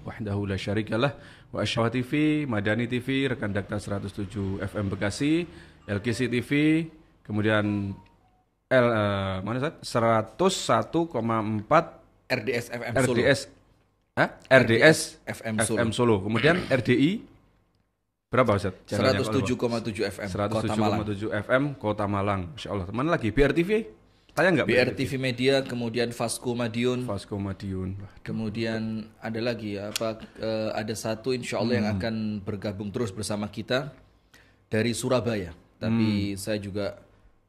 wahdahu la syarikalah wa asyhadu TV, Madani TV, Rekan Dakta 107 FM Bekasi, LKC TV, kemudian mana Ustaz? 101,4 RDS FM Solo. RDS FM Solo. Kemudian RDI berapa Ustaz? 107,7 FM 107,7 FM Kota Malang. Masya Allah. Mana lagi? BRTV? Tayang nggak? BRTV Media, kemudian Vasco Madiun. Kemudian ada lagi ada satu insya Allah yang akan bergabung terus bersama kita dari Surabaya. Tapi saya juga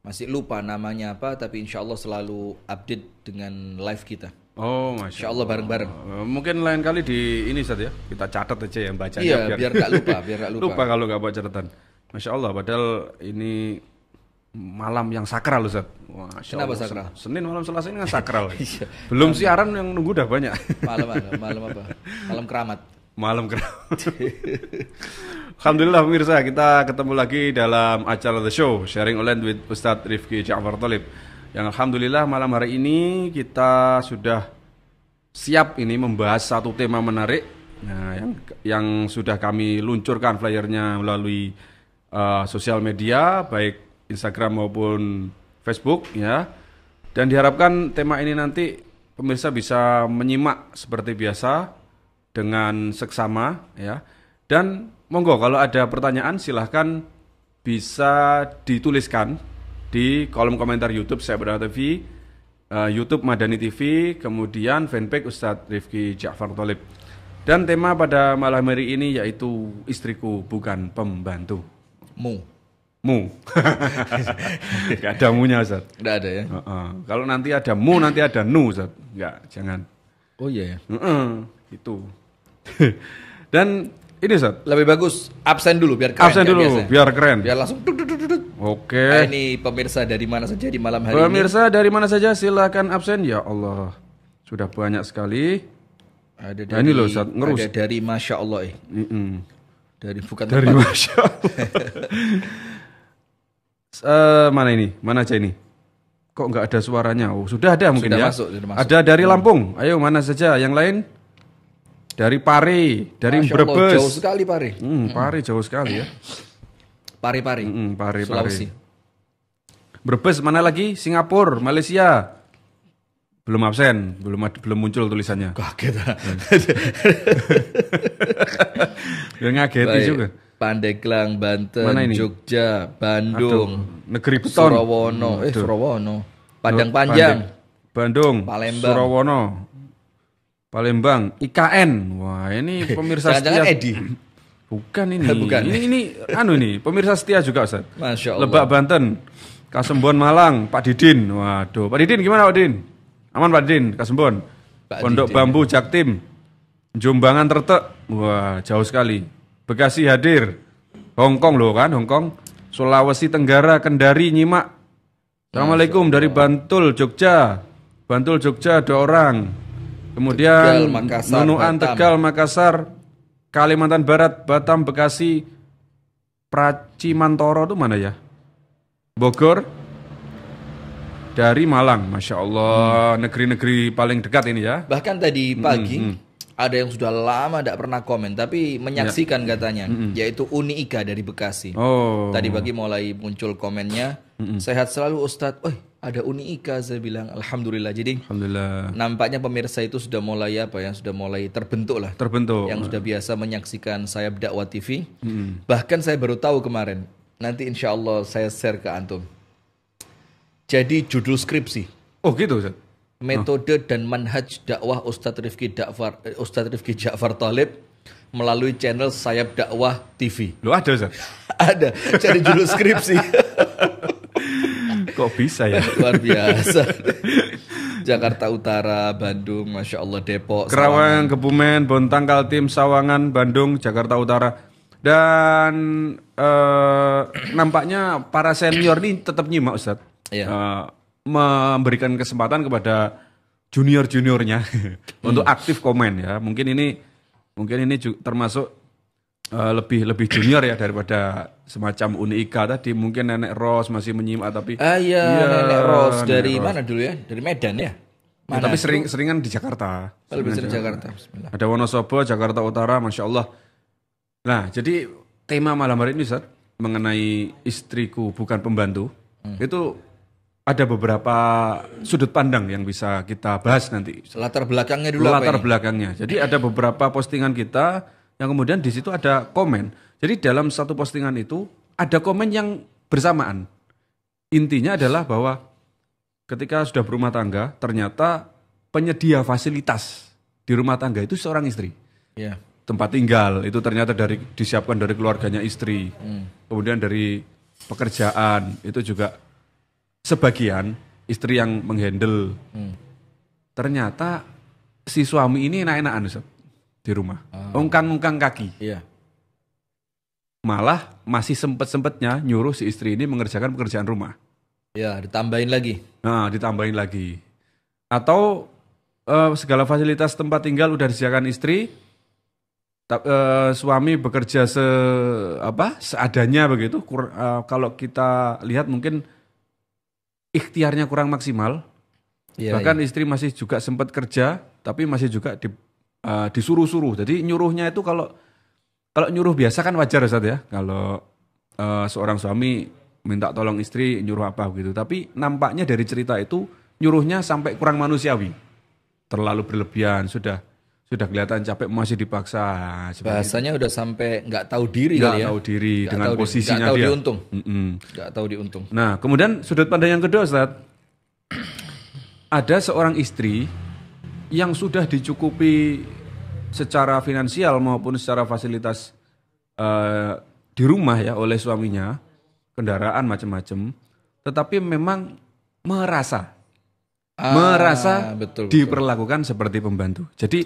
masih lupa namanya apa, tapi insya Allah selalu update dengan live kita. Oh, Masya Insya Allah bareng-bareng. Mungkin lain kali di ini Ustaz ya, kita catat aja yang bacanya. Iya, biar nggak lupa, Lupa kalau nggak baca catatan. Masya Allah, padahal ini malam yang sakral Ustaz. Kenapa sakral? Senin malam Selasa ini kan sakral. Belum siaran yang nunggu udah banyak. Malam apa? Malam keramat. Malam keramat. Alhamdulillah pemirsa, kita ketemu lagi dalam acara The Show, Sharing Online with Ustadz Rifki Ja'far Thalib. Yang alhamdulillah malam hari ini kita sudah siap ini membahas satu tema menarik. Nah, yang sudah kami luncurkan flyernya melalui sosial media, baik Instagram maupun Facebook ya. Dan diharapkan tema ini nanti pemirsa bisa menyimak seperti biasa dengan seksama ya. Dan monggo kalau ada pertanyaan silahkan bisa dituliskan di kolom komentar YouTube saya Berada TV, YouTube Madani TV, kemudian fanpage Ustadz Rifki Ja'far Thalib. Dan tema pada malam hari ini yaitu istriku bukan pembantu. Mu. Gak ada munya Ustaz. Gak ada ya. Kalau nanti ada mu nanti ada nu Ustaz. Enggak, jangan. Oh iya ya. Itu. Dan ini Ustaz, lebih bagus absen dulu biar keren. Absen dulu biar keren. Biar langsung Oke. Ini pemirsa dari mana saja di malam hari Pemirsa dari mana saja silakan absen. Ya Allah, sudah banyak sekali. Ada dari, ini loh Ustaz, ngerus. Ada dari Masya Allah Dari bukan dari tempat. Masya Allah. Mana ini? Mana aja ini? Kok nggak ada suaranya? Oh, sudah ada mungkin sudah ya. Masuk. Ada dari Lampung. Ayo mana saja? Yang lain? Dari Pare, dari Masya Brebes. Allah, jauh sekali Pare. Pare jauh sekali ya. Pare. Pare. Sulawesi. Brebes mana lagi? Singapura, Malaysia. Belum absen, belum muncul tulisannya. Kaget. Udah ngageti juga. Pandeglang, Banten, Jogja, Bandung, Negeri Beton, Surawono, Padang Panjang, Bandung, Palembang, Surawono, Palembang, IKN. Wah, ini pemirsa setia. Edi. Bukan ini. Bukan. Ini pemirsa setia juga Ustaz. Masya Allah. Lebak Banten, Kasembon Malang, Pak Didin. Waduh, Pak Didin gimana Pak Didin? Aman Pak Didin, Kasembon. Pondok Bambu Jaktim, Jombangan Tertek. Wah, jauh sekali. Bekasi hadir. Hongkong loh kan, Hongkong. Sulawesi Tenggara, Kendari nyimak. Assalamualaikum dari Bantul, Jogja. Bantul, Jogja 2 orang. Kemudian Nunuan, Tegal, Makassar, Kalimantan Barat, Batam, Bekasi, Pracimantoro itu mana ya? Bogor, dari Malang, Masya Allah, negeri-negeri paling dekat ini ya. Bahkan tadi pagi ada yang sudah lama tidak pernah komen, tapi menyaksikan katanya, yaitu Uni Ika dari Bekasi. Oh. Tadi pagi mulai muncul komennya, sehat selalu Ustadz. Ada Uni Ika, saya bilang alhamdulillah. Jadi alhamdulillah. Nampaknya pemirsa itu sudah mulai sudah mulai terbentuk lah. Terbentuk. Yang sudah biasa menyaksikan saya Dakwah TV. Bahkan saya baru tahu kemarin. Nanti insya Allah saya share ke antum. Jadi judul skripsi. Oh gitu Ustaz. Metode dan manhaj dakwah Ustadz Rifki Ja'far Thalib melalui channel Sayap Dakwah TV. Loh ada Ustaz? Ada. Jadi judul skripsi. Kok bisa ya? Luar biasa. Jakarta Utara, Bandung, Masya Allah, Depok, Kerawang, Kebumen, Bontang, Kaltim, Sawangan, Bandung, Jakarta Utara. Dan nampaknya para senior ini tetap nyimak Ustaz. Iya. Memberikan kesempatan kepada junior-juniornya untuk aktif komen ya. Mungkin ini termasuk lebih junior ya daripada semacam Uni Ika tadi. Mungkin Nenek Ros masih menyimak tapi Nenek Ros dari mana dulu ya? Dari Medan ya? Ya, tapi seringan di Jakarta. Lebih sering Jakarta. Bismillah. Ada Wonosobo, Jakarta Utara, Masya Allah. Nah, jadi tema malam hari ini Ustaz, mengenai istriku bukan pembantu, itu ada beberapa sudut pandang yang bisa kita bahas nanti. Latar belakangnya dulu Latar belakangnya. Jadi ada beberapa postingan kita yang kemudian di situ ada komen. Jadi dalam satu postingan itu ada komen yang bersamaan. Intinya adalah bahwa ketika sudah berumah tangga, ternyata penyedia fasilitas di rumah tangga itu seorang istri. Ya. Tempat tinggal itu ternyata disiapkan dari keluarganya istri. Kemudian dari pekerjaan itu juga sebagian istri yang menghandle. Ternyata si suami ini enak-enakan Ustaz, di rumah. Ungkang-ungkang kaki. Iya. Malah masih sempet-sempetnya nyuruh si istri ini mengerjakan pekerjaan rumah. Ya, ditambahin lagi. Nah, ditambahin lagi. Atau segala fasilitas tempat tinggal udah disediakan istri, suami bekerja seadanya begitu. Kalau kita lihat mungkin ikhtiarnya kurang maksimal. Ya, bahkan istri masih juga sempat kerja, tapi masih juga disuruh-suruh. Jadi nyuruhnya itu kalau nyuruh biasa kan wajar Ustaz ya. Kalau seorang suami minta tolong istri nyuruh apa gitu. Tapi nampaknya dari cerita itu nyuruhnya sampai kurang manusiawi. Terlalu berlebihan, sudah kelihatan capek masih dipaksa. Bahasanya udah sampai nggak tahu diri kali ya. Nggak tahu diri dengan posisinya dia. Nggak tahu diuntung. Nah, kemudian sudut pandang yang kedua Ustaz. Ada seorang istri yang sudah dicukupi secara finansial maupun secara fasilitas di rumah ya oleh suaminya. Kendaraan macam-macam, tetapi memang merasa betul. Diperlakukan seperti pembantu. Jadi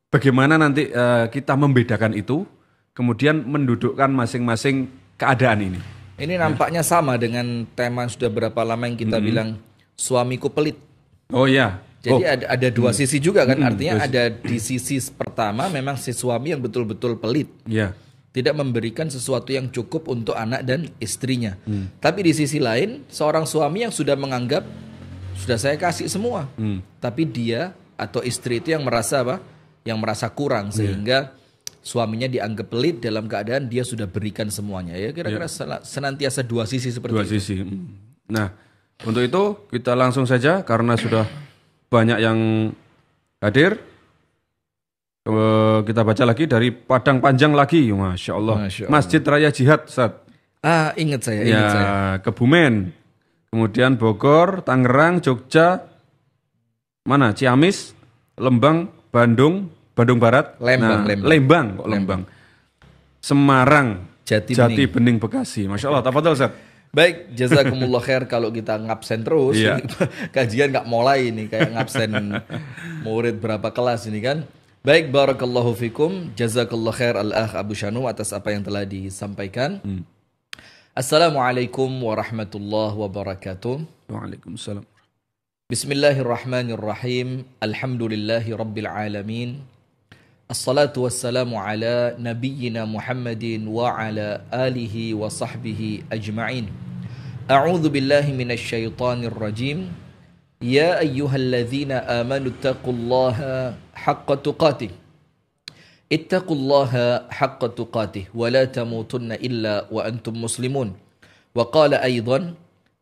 bagaimana nanti kita membedakan itu, kemudian mendudukkan masing-masing keadaan ini. Ini nampaknya sama dengan tema sudah berapa lama yang kita bilang suamiku pelit. Oh ya. Jadi ada dua sisi juga kan, artinya ada di sisi pertama memang si suami yang betul-betul pelit. Iya. Tidak memberikan sesuatu yang cukup untuk anak dan istrinya. Tapi di sisi lain, seorang suami yang sudah menganggap, sudah saya kasih semua. Tapi dia atau istri itu yang merasa apa? Yang merasa kurang. Sehingga suaminya dianggap pelit dalam keadaan dia sudah berikan semuanya. Ya kira-kira senantiasa dua sisi seperti itu. Dua sisi. Nah, untuk itu kita langsung saja karena sudah banyak yang hadir. Kita baca lagi dari Padang Panjang lagi, Masya Allah. Masjid Raya Jihad, Ustaz. Ingat saya. Kebumen, kemudian Bogor, Tangerang, Jogja, mana? Ciamis, Lembang, Bandung Barat, Lembang. Semarang, Jati Bening, Bekasi. Masya Allah, tafadhol Ustaz. Baik, jazakumullah khair. Kalau kita ngabsen terus, kajian nggak mulai ini kayak ngabsen murid berapa kelas ini kan. Baik, barakallahu fikum, jazakallah khair al-akh Abu Syanu atas apa yang telah disampaikan. Assalamualaikum warahmatullahi wabarakatuh. Waalaikumsalam. Bismillahirrahmanirrahim. Alhamdulillahi rabbil alamin. Assalatu wassalamu ala nabiyyina Muhammadin wa ala alihi wa sahbihi ajma'in. A'udzu billahi minasy syaithanir rajim. Ya ayyuhalladzina amanu taqullaha haqqa tuqatih. Ittaqullaha haqqa tuqatih wa la tamutunna illa wa antum muslimun. Wa qala aidan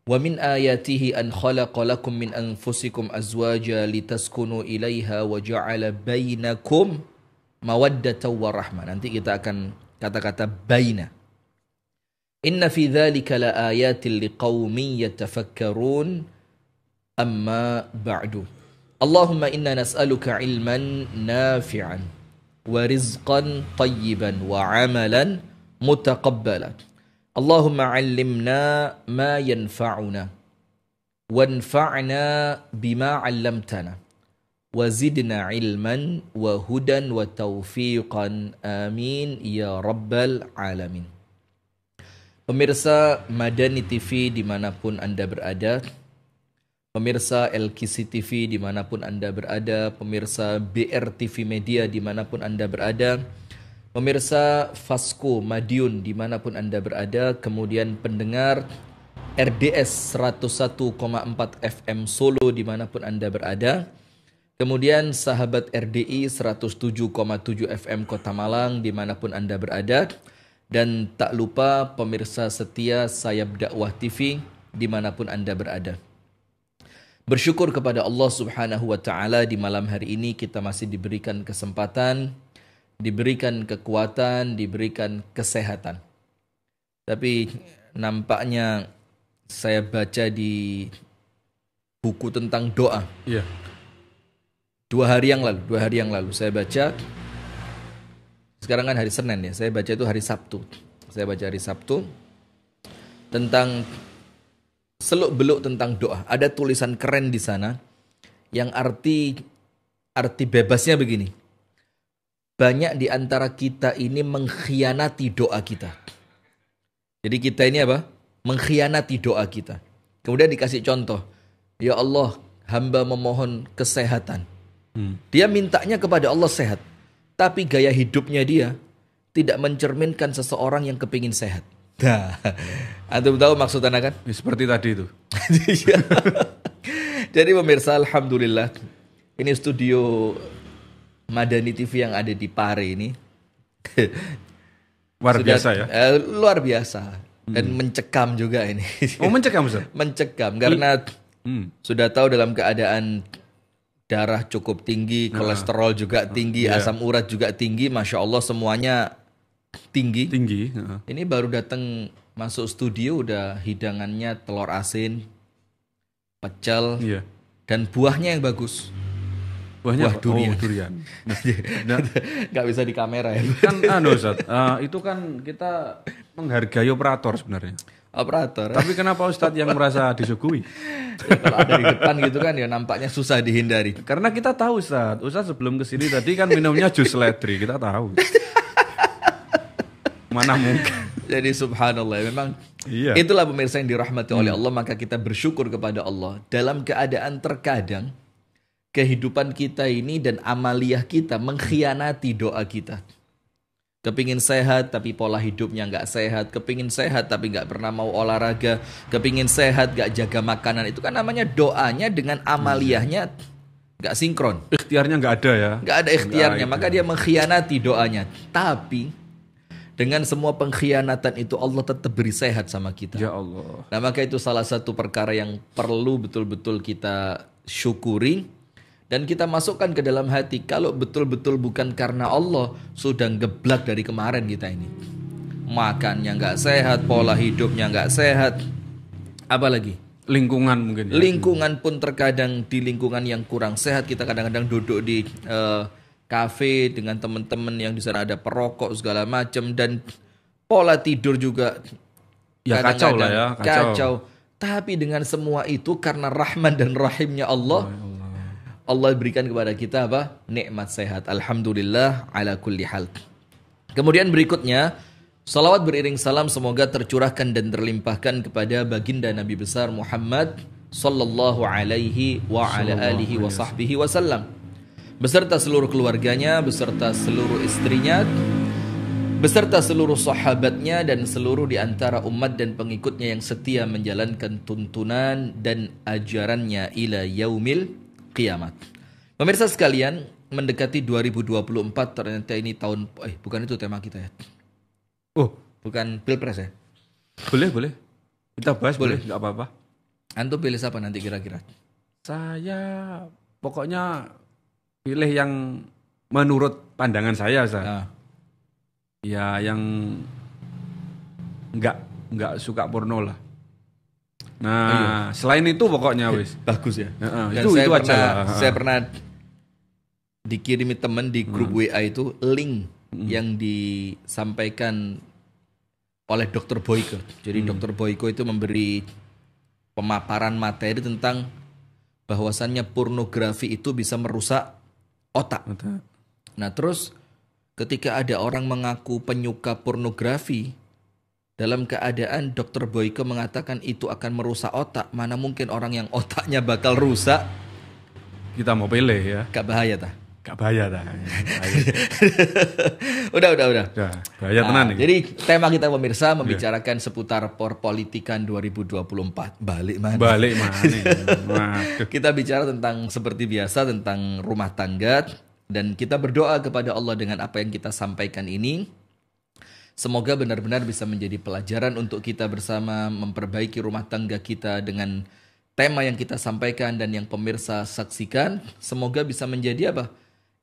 wa min ayatihi an khalaqa lakum min anfusikum azwaja litaskunu ilaiha wa ja'ala bainakum mawaddatan wa rahmah. Nanti kita akan kata-kata baina. Inna fi dzalika la ayatin liqaumin yatafakkarun. Amma ba'du. Allahumma inna nas'aluka ilman nafi'an wa rizqan tayyiban wa amalan mutaqabbalan. Allahumma 'allimna ma yanfa'una wanfa'na bima 'allamtana wa zidna ilman wa hudan wa taufiqan. Amin ya rabbal alamin. Pemirsa Madani TV dimanapun Anda berada, pemirsa LKC TV dimanapun Anda berada, pemirsa BRTV Media dimanapun Anda berada, pemirsa Fasco Madiun dimanapun Anda berada, kemudian pendengar RDS 101,4 FM Solo dimanapun Anda berada, Kemudian sahabat RDI 107,7 FM Kota Malang dimanapun Anda berada. Dan tak lupa pemirsa setia Sayap Dakwah TV dimanapun Anda berada. Bersyukur kepada Allah Subhanahu wa Ta'ala di malam hari ini kita masih diberikan kesempatan, diberikan kekuatan, diberikan kesehatan. Tapi nampaknya saya baca di buku tentang doa. Iya. Dua hari yang lalu saya baca. Sekarang kan hari Senin ya, saya baca itu hari Sabtu. Saya baca hari Sabtu tentang seluk-beluk tentang doa. Ada tulisan keren di sana yang arti bebasnya begini. Banyak di antara kita ini mengkhianati doa kita. Jadi kita ini apa? Mengkhianati doa kita. Kemudian dikasih contoh. Ya Allah, hamba memohon kesehatan. Dia mintanya kepada Allah sehat. Tapi gaya hidupnya dia tidak mencerminkan seseorang yang kepingin sehat. Nah, antum tahu maksud anak kan? Seperti tadi itu. Jadi pemirsa, alhamdulillah. Ini studio Madani TV yang ada di Pare ini. Luar biasa ya? Luar biasa. Dan mencekam juga ini. Oh, mencekam, Ustaz? Mencekam, karena sudah tahu dalam keadaan darah cukup tinggi, kolesterol juga tinggi, asam urat juga tinggi, Masya Allah semuanya tinggi. Ini baru datang masuk studio udah hidangannya telur asin, pecel, dan buahnya yang bagus. Buah durian. Oh, durian. Gak bisa di kamera ya. Kan Ustaz, itu kan kita menghargai operator sebenarnya. Operator. Tapi kenapa Ustadz yang merasa disuguhi? Ya, kalau ada di depan gitu kan ya nampaknya susah dihindari. Karena kita tahu Ustadz sebelum kesini tadi kan minumnya jus seledri, kita tahu. Mana mungkin. Jadi subhanallah memang itulah pemirsa yang dirahmati oleh Allah, maka kita bersyukur kepada Allah dalam keadaan terkadang kehidupan kita ini dan amaliyah kita mengkhianati doa kita. Kepingin sehat tapi pola hidupnya nggak sehat. Kepingin sehat tapi nggak pernah mau olahraga. Kepingin sehat nggak jaga makanan. Itu kan namanya doanya dengan amaliyahnya nggak sinkron. Ikhtiarnya nggak ada ya. Nggak ada ikhtiarnya. Maka dia mengkhianati doanya. Tapi dengan semua pengkhianatan itu Allah tetap beri sehat sama kita. Ya Allah. Nah maka itu salah satu perkara yang perlu betul-betul kita syukuri. Dan kita masukkan ke dalam hati, kalau betul-betul bukan karena Allah, sudah ngeblak dari kemarin kita ini. Makannya nggak sehat, pola hidupnya nggak sehat. Apalagi? Lingkungan mungkin. Lingkungan pun terkadang di lingkungan yang kurang sehat. Kita kadang-kadang duduk di kafe dengan teman-teman yang di sana ada perokok segala macam. Dan pola tidur juga ya kacau lah ya. Kacau. Tapi dengan semua itu karena Rahman dan Rahimnya Allah, Allah berikan kepada kita apa? Nikmat sehat. Alhamdulillah ala kulli hal. Kemudian berikutnya, salawat beriring salam semoga tercurahkan dan terlimpahkan kepada baginda Nabi besar Muhammad sallallahu alaihi wa ala alihi wa sahbihi wasallam. Beserta seluruh keluarganya, beserta seluruh istrinya, beserta seluruh sahabatnya dan seluruh di antara umat dan pengikutnya yang setia menjalankan tuntunan dan ajarannya ila yaumil kiamat. Pemirsa sekalian, mendekati 2024 ternyata ini tahun bukan itu tema kita ya. Oh, bukan Pilpres ya. Boleh. Kita bahas boleh, enggak apa-apa. Antum pilih siapa nanti kira-kira? Saya pokoknya pilih yang menurut pandangan saya, ya yang enggak suka porno lah. Nah, selain itu pokoknya wis bagus ya. Dan itu saya pernah dikirimi teman di grup WA itu link yang disampaikan oleh Dr. Boyko. Jadi Dr. Boyko itu memberi pemaparan materi tentang bahwasannya pornografi itu bisa merusak otak. Nah, terus ketika ada orang mengaku penyuka pornografi, dalam keadaan Dr. Boyko mengatakan itu akan merusak otak, mana mungkin orang yang otaknya bakal rusak. Kita mau pilih ya. Gak bahaya tah? Gak bahaya dah. Udah. Ya, bahaya tenan nih. Jadi tema kita pemirsa membicarakan seputar perpolitikan 2024. Balik mana? Waduh. Kita bicara tentang seperti biasa tentang rumah tangga dan kita berdoa kepada Allah dengan apa yang kita sampaikan ini. Semoga benar-benar bisa menjadi pelajaran untuk kita bersama memperbaiki rumah tangga kita dengan tema yang kita sampaikan dan yang pemirsa saksikan. Semoga bisa menjadi apa?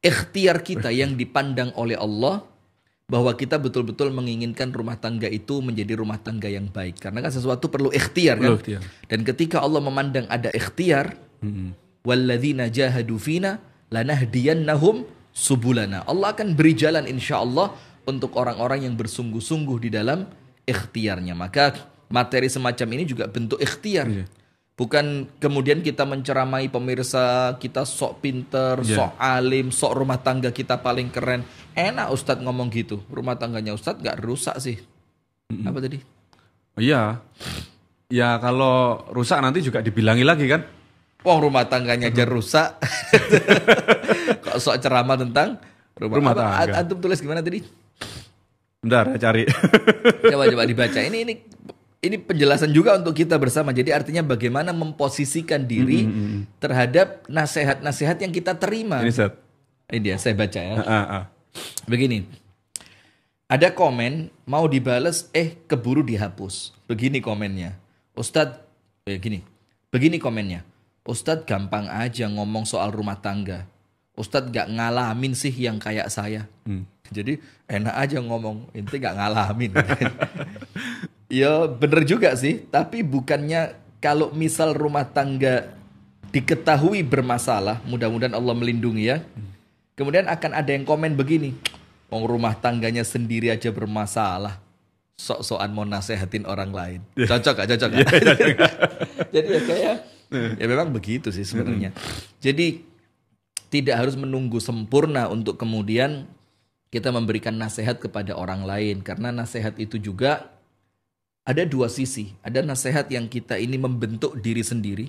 Ikhtiar kita yang dipandang oleh Allah bahwa kita betul-betul menginginkan rumah tangga itu menjadi rumah tangga yang baik. Karena kan sesuatu perlu ikhtiar kan? Dan ketika Allah memandang ada ikhtiar, walladzina jahadu fina lanahdiyannahum subulana. Allah akan beri jalan insyaallah untuk orang-orang yang bersungguh-sungguh di dalam ikhtiarnya. Maka materi semacam ini juga bentuk ikhtiar. Bukan kemudian kita menceramai pemirsa, kita sok pinter, sok alim, sok rumah tangga kita paling keren. Enak Ustadz ngomong gitu. Rumah tangganya Ustadz gak rusak sih. Apa tadi? Iya. Ya kalau rusak nanti juga dibilangi lagi kan. Rumah tangganya aja rusak. Kok sok ceramah tentang rumah tangga. Antum tulis gimana tadi? Bentar, cari. Coba dibaca. Ini penjelasan juga untuk kita bersama. Jadi artinya bagaimana memposisikan diri terhadap nasihat-nasihat yang kita terima. Ini dia, saya baca ya. Begini. Ada komen mau dibales, keburu dihapus. Begini komennya. Ustadz, begini komennya. Ustadz gampang aja ngomong soal rumah tangga. Ustadz gak ngalamin sih yang kayak saya. Jadi enak aja ngomong, ente gak ngalamin. Ya bener juga sih, tapi bukannya kalau misal rumah tangga diketahui bermasalah, mudah-mudahan Allah melindungi ya. Kemudian akan ada yang komen begini, rumah tangganya sendiri aja bermasalah, sok-sokan mau nasehatin orang lain. Cocok gak? Cocok gak? Jadi ya kayak, ya memang begitu sih sebenarnya. Jadi tidak harus menunggu sempurna untuk kemudian kita memberikan nasihat kepada orang lain. Karena nasihat itu juga ada dua sisi. Ada nasihat yang kita ini membentuk diri sendiri.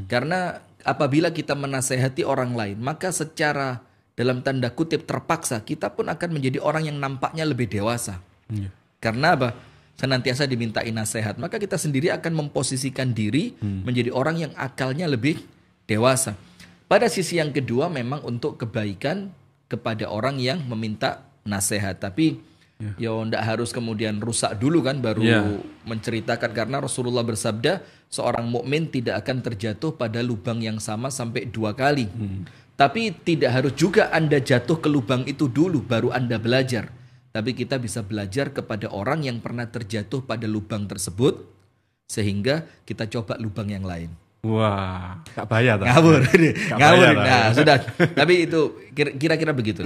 Karena apabila kita menasehati orang lain, maka secara dalam tanda kutip terpaksa, kita pun akan menjadi orang yang nampaknya lebih dewasa. Karena apa? Senantiasa dimintai nasihat. Maka kita sendiri akan memposisikan diri menjadi orang yang akalnya lebih dewasa. Pada sisi yang kedua memang untuk kebaikan kepada orang yang meminta nasihat. Tapi ya enggak harus kemudian rusak dulu kan baru menceritakan. Karena Rasulullah bersabda seorang mukmin tidak akan terjatuh pada lubang yang sama sampai 2 kali. Tapi tidak harus juga Anda jatuh ke lubang itu dulu baru Anda belajar. Tapi kita bisa belajar kepada orang yang pernah terjatuh pada lubang tersebut sehingga kita coba lubang yang lain. Wah, gak bahaya tak? Ngawur. Nah, sudah. Tapi itu kira-kira begitu.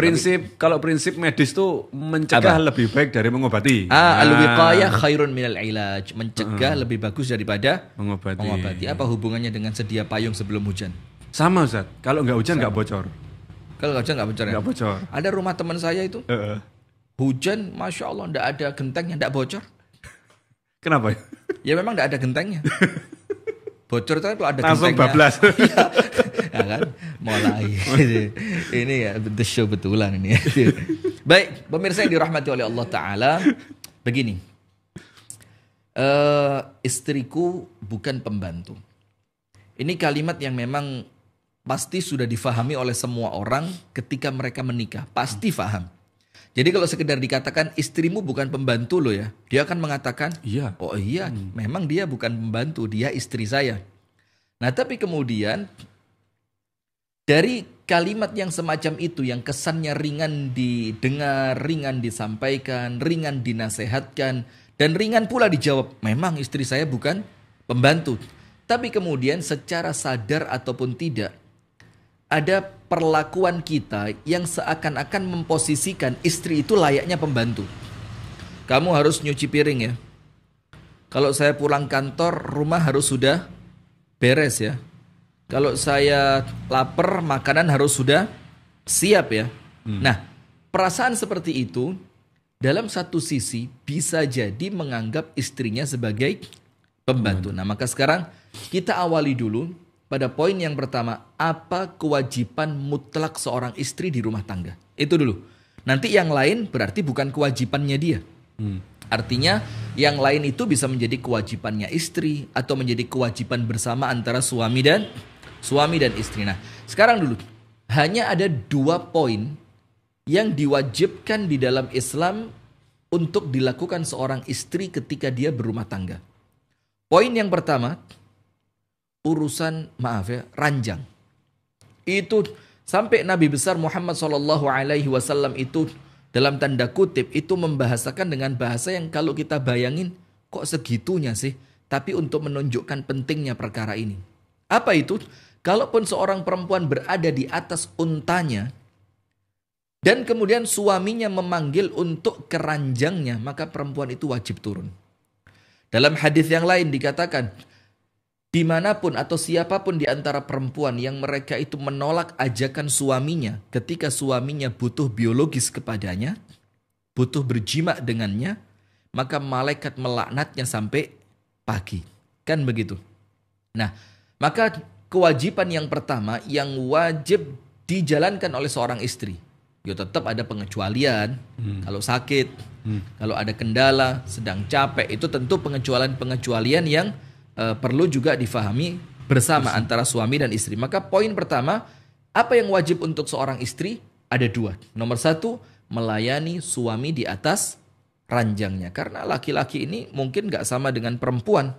Kalau prinsip medis tuh mencegah lebih baik dari mengobati. Al-wiqayah khairun minal ilaj. Mencegah lebih bagus daripada mengobati. Apa hubungannya dengan sedia payung sebelum hujan? Sama Ustaz. Kalau nggak hujan nggak bocor. Kalau nggak hujan nggak bocor ya? Nggak bocor. Ada rumah teman saya itu. Hujan, Masya Allah, nggak ada gentengnya, nggak bocor. Kenapa? Ya memang nggak ada gentengnya. Bocor itu kan kalau ada langsung gentengnya. bablas. Ya kan? Mulai. Ini ya the show betulan ini. Baik, pemirsa yang dirahmati oleh Allah Ta'ala. Begini. Istriku bukan pembantu. Ini kalimat yang memang pasti sudah difahami oleh semua orang ketika mereka menikah. Pasti faham. Jadi kalau sekedar dikatakan istrimu bukan pembantu lo ya, dia akan mengatakan, oh iya, memang dia bukan pembantu, dia istri saya. Nah tapi kemudian dari kalimat yang semacam itu yang kesannya ringan didengar, ringan disampaikan, ringan dinasehatkan, dan ringan pula dijawab, memang istri saya bukan pembantu. Tapi kemudian secara sadar ataupun tidak, ada perlakuan kita yang seakan-akan memposisikan istri itu layaknya pembantu. Kamu harus nyuci piring ya. Kalau saya pulang kantor, rumah harus sudah beres ya. Kalau saya lapar, makanan harus sudah siap ya. Nah, perasaan seperti itu dalam satu sisi bisa jadi menganggap istrinya sebagai pembantu. Nah, maka sekarang kita awali dulu pada poin yang pertama, apa kewajiban mutlak seorang istri di rumah tangga? Itu dulu. Nanti yang lain berarti bukan kewajibannya dia. Artinya yang lain itu bisa menjadi kewajibannya istri atau menjadi kewajiban bersama antara suami dan istri. Nah, sekarang dulu hanya ada 2 poin yang diwajibkan di dalam Islam untuk dilakukan seorang istri ketika dia berumah tangga. Poin yang pertama, urusan ranjang. Itu sampai Nabi besar Muhammad SAW itu dalam tanda kutip itu membahasakan dengan bahasa yang kalau kita bayangin kok segitunya sih. Tapi untuk menunjukkan pentingnya perkara ini. Apa itu? Kalaupun seorang perempuan berada di atas untanya dan kemudian suaminya memanggil untuk keranjangnya, maka perempuan itu wajib turun. Dalam hadis yang lain dikatakan, dimanapun atau siapapun di antara perempuan yang mereka itu menolak ajakan suaminya ketika suaminya butuh biologis kepadanya, butuh berjima dengannya, maka malaikat melaknatnya sampai pagi. Kan begitu. Nah, maka kewajiban yang pertama yang wajib dijalankan oleh seorang istri, ya tetap ada pengecualian. Kalau sakit, kalau ada kendala, sedang capek, itu tentu pengecualian yang perlu juga difahami bersama antara suami dan istri. Maka poin pertama, apa yang wajib untuk seorang istri? Ada 2. Nomor 1, melayani suami di atas ranjangnya. Karena laki-laki ini mungkin gak sama dengan perempuan.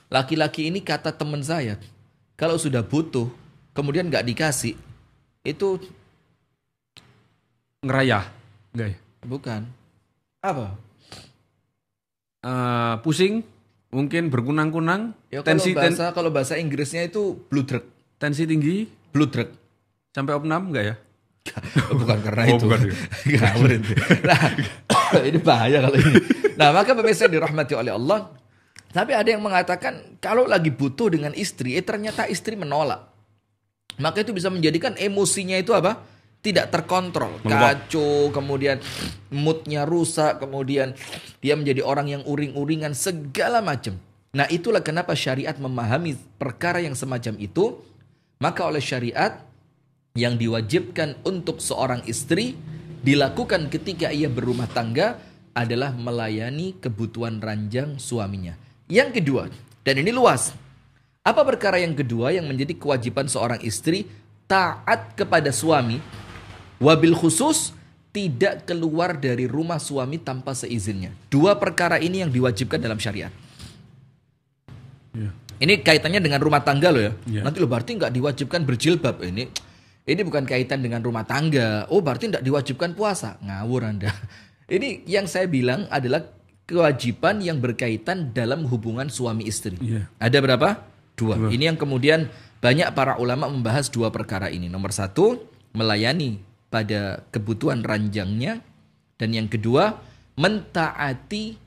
Laki-laki ini kata teman saya, kalau sudah butuh, kemudian gak dikasih, itu Ngerayah. Enggak ya? bukan. Apa? Pusing, mungkin berkunang-kunang, Ya, tensi kalau bahasa Inggrisnya itu bludruk. tensi tinggi, Bludruk. sampai opnam enggak ya? Bukan karena Oh, itu. bukan ya. Ngawur itu. Nah, ini bahaya kalau ini. Nah, maka pemirsa yang dirahmati oleh Allah, tapi ada yang mengatakan kalau lagi butuh dengan istri, ternyata istri menolak. Maka itu bisa menjadikan emosinya itu apa? Tidak terkontrol, kacau, kemudian moodnya rusak, kemudian dia menjadi orang yang uring-uringan, segala macam. Nah, itulah kenapa syariat memahami perkara yang semacam itu. Maka oleh syariat yang diwajibkan untuk seorang istri dilakukan ketika ia berumah tangga adalah melayani kebutuhan ranjang suaminya. Yang kedua, dan ini luas. Apa perkara yang kedua yang menjadi kewajiban seorang istri? Taat kepada suami. Wabil khusus tidak keluar dari rumah suami tanpa seizinnya. 2 perkara ini yang diwajibkan dalam syariat. Ini kaitannya dengan rumah tangga loh ya. Nanti lo berarti nggak diwajibkan berjilbab. Ini bukan kaitan dengan rumah tangga. Oh, berarti nggak diwajibkan puasa. Ngawur Anda. Ini yang saya bilang adalah kewajiban yang berkaitan dalam hubungan suami istri. Ada berapa? 2. Ini yang kemudian banyak para ulama membahas 2 perkara ini. Nomor 1, melayani pada kebutuhan ranjangnya, dan yang kedua mentaati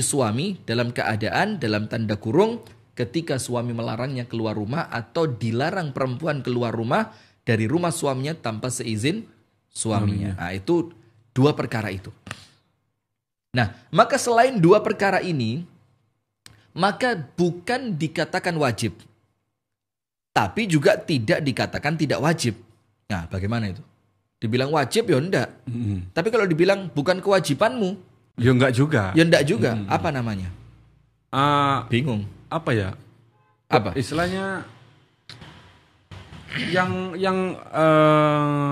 suami dalam keadaan dalam tanda kurung ketika suami melarangnya keluar rumah atau dilarang perempuan keluar rumah dari rumah suaminya tanpa seizin suaminya. Nah, itu 2 perkara itu. Nah, maka selain 2 perkara ini, maka bukan dikatakan wajib, tapi juga tidak dikatakan tidak wajib. Nah, bagaimana itu? Dibilang wajib ya enggak. Tapi kalau dibilang bukan kewajibanmu, ya enggak juga. Ya enggak juga. Apa namanya? Bingung. Apa ya? Apa? Istilahnya yang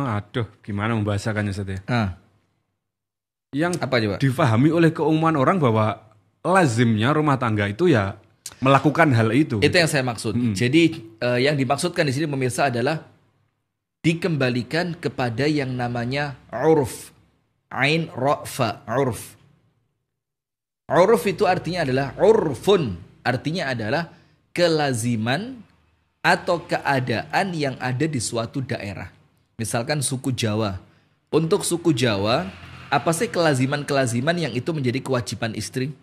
aduh, gimana membahasakannya Ustaz ya? Yang apa coba? Difahami oleh keumuman orang bahwa lazimnya rumah tangga itu ya melakukan hal itu. Itu yang saya maksud. Jadi yang dimaksudkan di sini pemirsa adalah dikembalikan kepada yang namanya urf. Ain ra fa, urf. Urf itu artinya adalah urfun. Artinya adalah kelaziman atau keadaan yang ada di suatu daerah. Misalkan suku Jawa. Untuk suku Jawa, apa sih kelaziman-kelaziman yang itu menjadi kewajiban istri?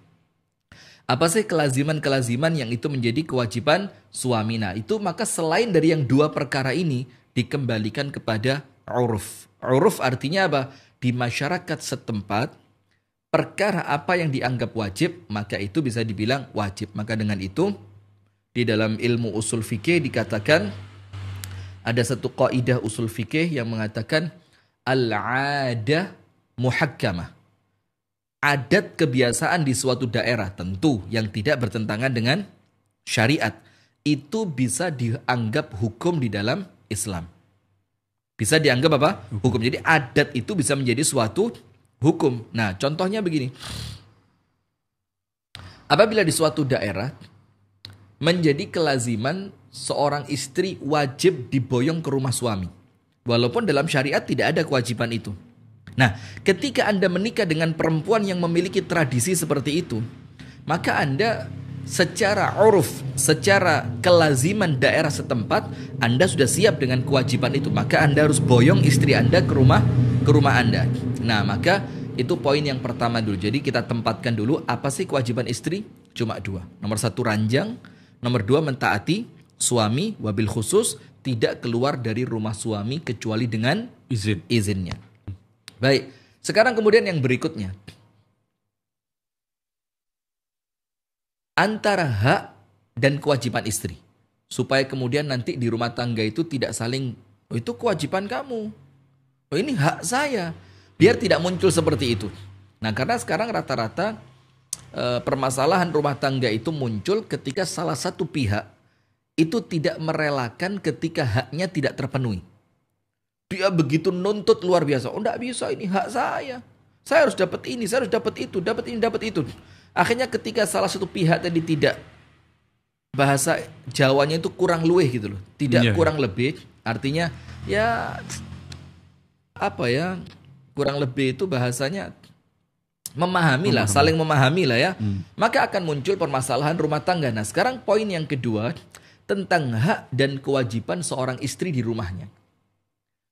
Apa sih kelaziman-kelaziman yang itu menjadi kewajiban suami? Nah, itu maka selain dari yang 2 perkara ini dikembalikan kepada uruf. Uruf artinya apa? Di masyarakat setempat, perkara apa yang dianggap wajib, maka itu bisa dibilang wajib. Maka dengan itu di dalam ilmu usul fikih dikatakan ada satu kaidah usul fikih yang mengatakan al-'adah muhakkamah. Adat kebiasaan di suatu daerah tentu yang tidak bertentangan dengan syariat itu bisa dianggap hukum di dalam Islam. Bisa dianggap apa? Hukum. Jadi adat itu bisa menjadi suatu hukum. Nah, contohnya begini. Apabila di suatu daerah menjadi kelaziman seorang istri wajib diboyong ke rumah suami. Walaupun dalam syariat tidak ada kewajiban itu. Nah, ketika Anda menikah dengan perempuan yang memiliki tradisi seperti itu, maka Anda secara uruf, secara kelaziman daerah setempat, Anda sudah siap dengan kewajiban itu. Maka Anda harus boyong istri Anda ke rumah Anda. Nah, maka itu poin yang pertama dulu. Jadi kita tempatkan dulu apa sih kewajiban istri? Cuma 2. Nomor 1 ranjang, nomor 2 mentaati suami, wabil khusus tidak keluar dari rumah suami kecuali dengan izinnya. Baik, sekarang kemudian yang berikutnya. Antara hak dan kewajiban istri. Supaya kemudian nanti di rumah tangga itu tidak saling, oh itu kewajiban kamu. Oh ini hak saya. Biar tidak muncul seperti itu. Nah karena sekarang rata-rata permasalahan rumah tangga itu muncul ketika salah satu pihak itu tidak merelakan ketika haknya tidak terpenuhi. Dia begitu nuntut luar biasa. Oh enggak bisa, ini hak saya. Saya harus dapat ini, saya harus dapat itu, dapat ini, dapat itu. Akhirnya ketika salah satu pihak tadi tidak, bahasa Jawanya itu kurang luweh gitu loh. Tidak kurang lebih, artinya ya apa ya, kurang lebih itu bahasanya memahami lah, saling memahami lah ya. Maka akan muncul permasalahan rumah tangga. Nah sekarang poin yang kedua tentang hak dan kewajiban seorang istri di rumahnya.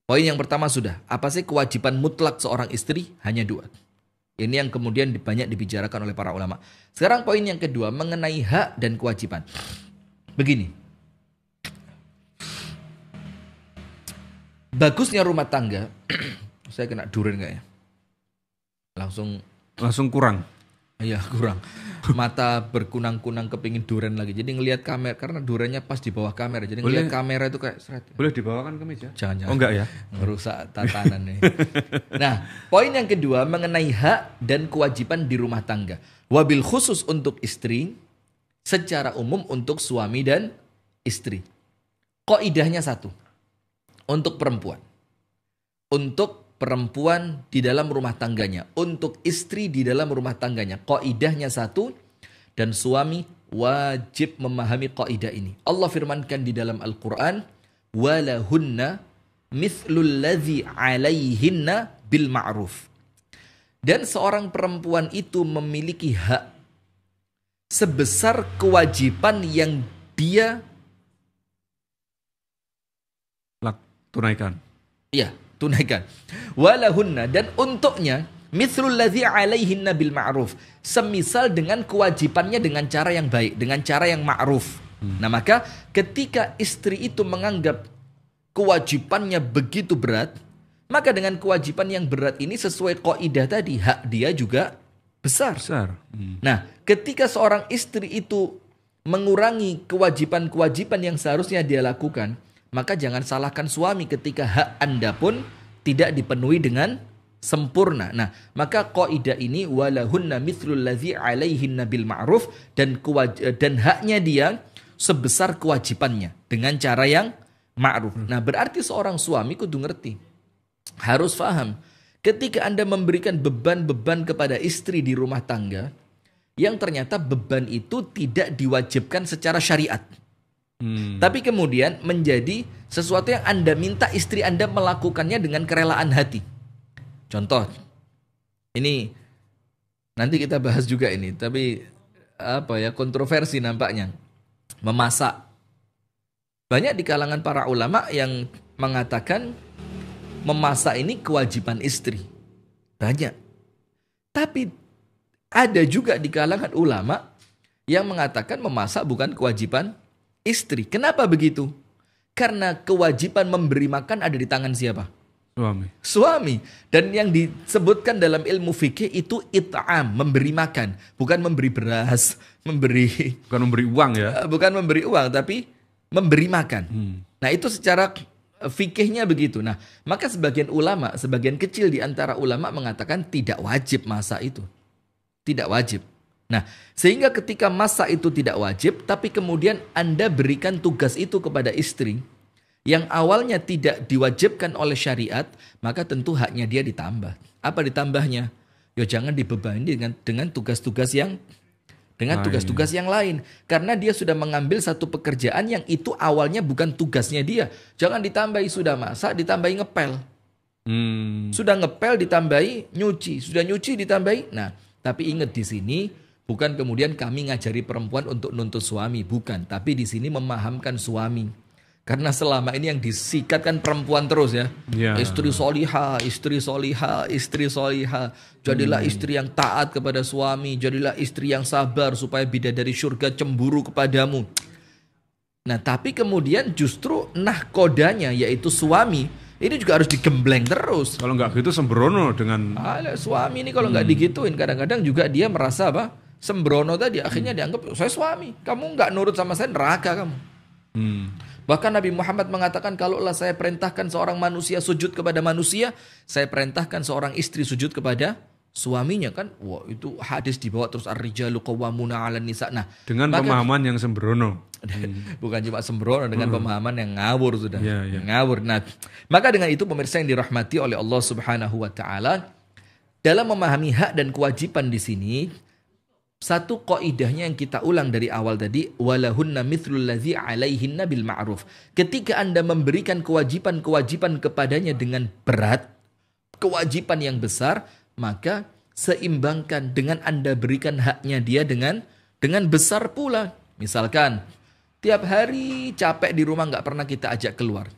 Poin yang pertama sudah, apa sih kewajiban mutlak seorang istri? Hanya 2. Ini yang kemudian banyak dibicarakan oleh para ulama. Sekarang poin yang kedua mengenai hak dan kewajiban. Begini. Bagusnya rumah tangga, saya kena duren nggak ya? Langsung kurang. Iya kurang. Mata berkunang-kunang kepingin duren lagi. Jadi ngelihat kamera karena durennya pas di bawah kamera. Jadi ngelihat kamera itu kayak seret. Boleh dibawakan ke meja? Jangan. Oh enggak ya? Merusak tatanan nih. Nah, poin yang kedua mengenai hak dan kewajiban di rumah tangga. Wabil khusus untuk istri, secara umum untuk suami dan istri. Kaidahnya 1. Untuk perempuan. Untuk perempuan di dalam rumah tangganya, untuk istri di dalam rumah tangganya. Kaidahnya 1 dan suami wajib memahami kaidah ini. Allah firmankan di dalam Al-Qur'an, walahunna mithlul ladzi 'alaihinna bil ma'ruf. Dan seorang perempuan itu memiliki hak sebesar kewajiban yang dia tunaikan. Iya, tunaikan. Walahunna dan untuknya mithlul ladzi 'alaihinna bil ma'ruf. Semisal dengan kewajibannya dengan cara yang baik, dengan cara yang ma'ruf. Nah, maka ketika istri itu menganggap kewajibannya begitu berat, maka dengan kewajiban yang berat ini sesuai kaidah tadi, hak dia juga besar. Nah, ketika seorang istri itu mengurangi kewajiban-kewajiban yang seharusnya dia lakukan, maka jangan salahkan suami ketika hak Anda pun tidak dipenuhi dengan sempurna. Nah, maka kaidah ini walahunna mithlul ladzi 'alaihinna bil ma'ruf dan haknya dia sebesar kewajibannya dengan cara yang ma'ruf. Nah, berarti seorang suami kudu ngerti. Harus paham ketika Anda memberikan beban-beban kepada istri di rumah tangga yang ternyata beban itu tidak diwajibkan secara syariat. Tapi kemudian menjadi sesuatu yang Anda minta istri Anda melakukannya dengan kerelaan hati. Contoh, ini nanti kita bahas juga ini, tapi kontroversi nampaknya. Memasak. Banyak di kalangan para ulama yang mengatakan memasak ini kewajiban istri. Banyak. Tapi ada juga di kalangan ulama yang mengatakan memasak bukan kewajiban istri. Kenapa begitu? Karena kewajiban memberi makan ada di tangan siapa? Suami. Dan yang disebutkan dalam ilmu fikih itu it'am, memberi makan, bukan memberi beras, bukan memberi uang ya. Bukan memberi uang, tapi memberi makan. Nah, itu secara fikihnya begitu. Nah, maka sebagian kecil di antara ulama mengatakan tidak wajib masa itu. Tidak wajib. Nah, sehingga ketika masa itu tidak wajib, tapi kemudian Anda berikan tugas itu kepada istri, yang awalnya tidak diwajibkan oleh syariat, maka tentu haknya dia ditambah. Apa ditambahnya? Ya jangan dibebani dengan tugas-tugas yang tugas-tugas yang lain. Karena dia sudah mengambil satu pekerjaan yang itu awalnya bukan tugasnya dia. Jangan ditambahi sudah masak, ditambahi ngepel. Sudah ngepel ditambahi nyuci, sudah nyuci ditambahi. Nah, tapi ingat di sini bukan kemudian kami ngajari perempuan untuk nuntut suami, bukan. Tapi di sini memahamkan suami. Karena selama ini yang disikatkan perempuan terus ya. Istri soliha, istri soliha, istri soliha. Jadilah istri yang taat kepada suami. Jadilah istri yang sabar supaya bidadari surga cemburu kepadamu. Nah, tapi kemudian justru nahkodanya yaitu suami ini juga harus digembleng terus. Kalau nggak gitu sembrono dengan suami ini kalau nggak digituin kadang-kadang juga dia merasa apa? Sembrono tadi akhirnya dianggap saya suami. Kamu nggak nurut sama saya neraka kamu. Bahkan Nabi Muhammad mengatakan kalaulah saya perintahkan seorang manusia sujud kepada manusia, saya perintahkan seorang istri sujud kepada suaminya kan. Wah, itu hadis dibawa terus ar-rijalu qawwamuna 'alan nisa. Nah, dengan pemahaman yang sembrono. Bukan cuma sembrono, dengan pemahaman yang ngawur sudah. Ngawur. Nah, maka dengan itu pemirsa yang dirahmati oleh Allah Subhanahu wa taala, dalam memahami hak dan kewajiban di sini, satu kaidahnya yang kita ulang dari awal tadi, walahunna mithlul ladzi 'alaihinna bil ma'ruf. Ketika Anda memberikan kewajiban-kewajiban kepadanya dengan berat, kewajiban yang besar, maka seimbangkan dengan Anda berikan haknya dia dengan besar pula. Misalkan tiap hari capek di rumah nggak pernah kita ajak keluar,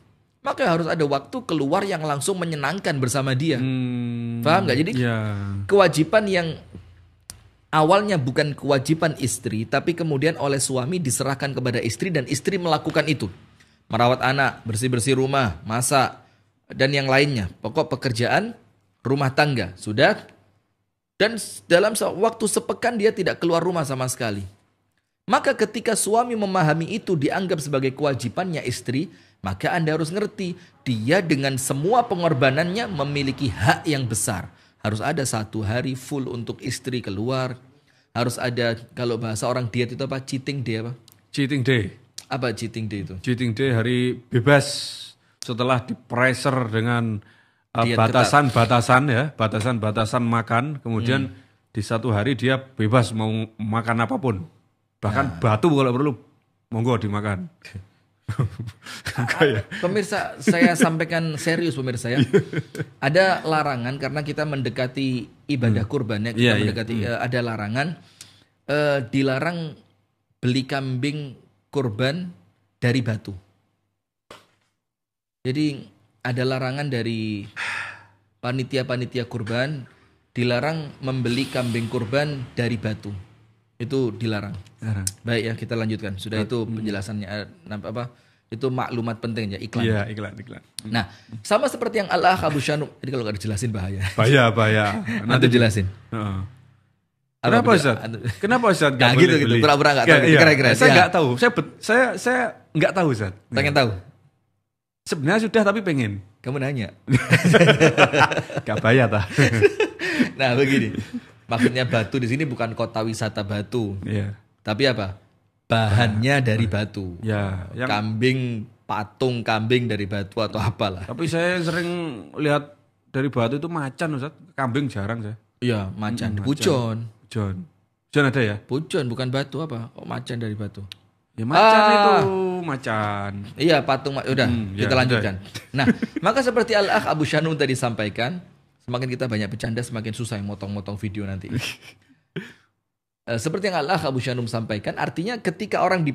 maka harus ada waktu keluar yang langsung menyenangkan bersama dia. Paham nggak? Jadi kewajiban yang awalnya bukan kewajiban istri, tapi kemudian oleh suami diserahkan kepada istri dan istri melakukan itu. Merawat anak, bersih-bersih rumah, masak, dan yang lainnya. Pokok pekerjaan rumah tangga. Sudah. Dan dalam waktu sepekan dia tidak keluar rumah sama sekali. Maka ketika suami memahami itu dianggap sebagai kewajibannya istri, maka Anda harus ngerti, dia dengan semua pengorbanannya memiliki hak yang besar. Harus ada 1 hari full untuk istri keluar. Harus ada, kalau bahasa orang diet itu apa? Cheating day apa? Cheating day. Apa cheating day itu? Cheating day, hari bebas setelah di-pressure dengan batasan-batasan ya, batasan-batasan makan. Kemudian di 1 hari dia bebas mau makan apapun. Bahkan batu kalau perlu, monggo dimakan. Pemirsa, saya sampaikan serius pemirsa ya. Ada larangan karena kita mendekati ibadah kurban ya. Kita mendekati ada larangan. Dilarang beli kambing kurban dari batu. Jadi ada larangan dari panitia-panitia kurban, dilarang membeli kambing kurban dari batu. Itu dilarang. Baik ya, kita lanjutkan. Sudah itu penjelasannya apa? Itu maklumat penting ya, iklan. Iya, iklan. Nah, sama seperti yang Allah Abu Syanum. Jadi kalau nggak dijelasin bahaya. Bahaya. Nanti jelasin. Kenapa Ustaz? Kenapa Ustaz nggak boleh gitu, beli? Pura-pura nggak tahu. Kira-kira. Saya nggak tahu. Saya nggak tahu Ustaz. Pengen tahu? Sebenarnya sudah tapi pengen. Kamu nanya. Gak bayar tah. Nah begini. Maksudnya batu di sini bukan kota wisata Batu. Tapi apa? Bahannya dari batu. Kambing, patung kambing dari batu atau apalah. Tapi saya sering lihat dari batu itu macan Ustaz. Kambing jarang saya. Iya, macan. Pucon ada ya? Pucon bukan batu apa? Kok macan dari batu? Ya macan itu, macan. Iya, patung. Udah, kita lanjutkan. Nah, maka seperti Al-Akh Abu Syanum tadi sampaikan, semakin kita banyak bercanda, semakin susah yang motong-motong video nanti. Seperti yang Al-Akh Abu Syanum sampaikan, artinya ketika orang di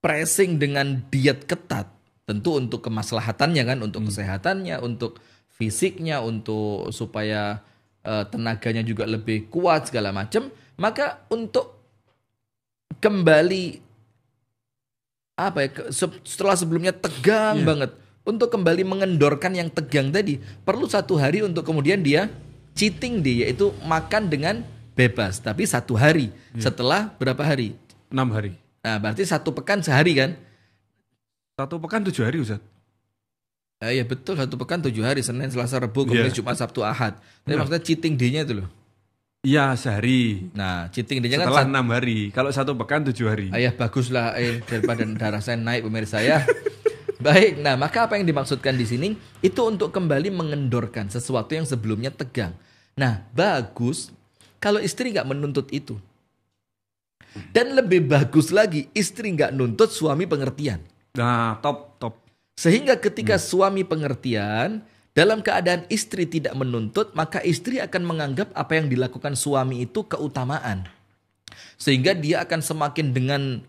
pressing dengan diet ketat, tentu untuk kemaslahatannya kan, untuk kesehatannya, untuk fisiknya, untuk supaya tenaganya juga lebih kuat segala macam, maka untuk kembali setelah sebelumnya tegang banget, untuk kembali mengendorkan yang tegang tadi, perlu 1 hari untuk kemudian dia cheating day, yaitu makan dengan bebas. Tapi 1 hari. Setelah berapa hari? 6 hari. Nah, berarti 1 pekan sehari kan? 1 pekan 7 hari, Ustaz. Ya betul, 1 pekan 7 hari. Senin, Selasa, Rabu, Kamis, Jumat, Sabtu, Ahad. Tapi maksudnya cheating day-nya itu loh. Iya, sehari. Nah, cheating day-nya kan setelah 6 hari. Kalau 1 pekan 7 hari. Ya baguslah, daripada darah saya naik pemirsa ya. Baik, nah maka apa yang dimaksudkan di sini itu untuk kembali mengendorkan sesuatu yang sebelumnya tegang. Nah, bagus kalau istri nggak menuntut itu. Dan lebih bagus lagi, istri nggak nuntut, suami pengertian. Nah, top. Sehingga ketika suami pengertian, dalam keadaan istri tidak menuntut, maka istri akan menganggap apa yang dilakukan suami itu keutamaan. Sehingga dia akan semakin dengan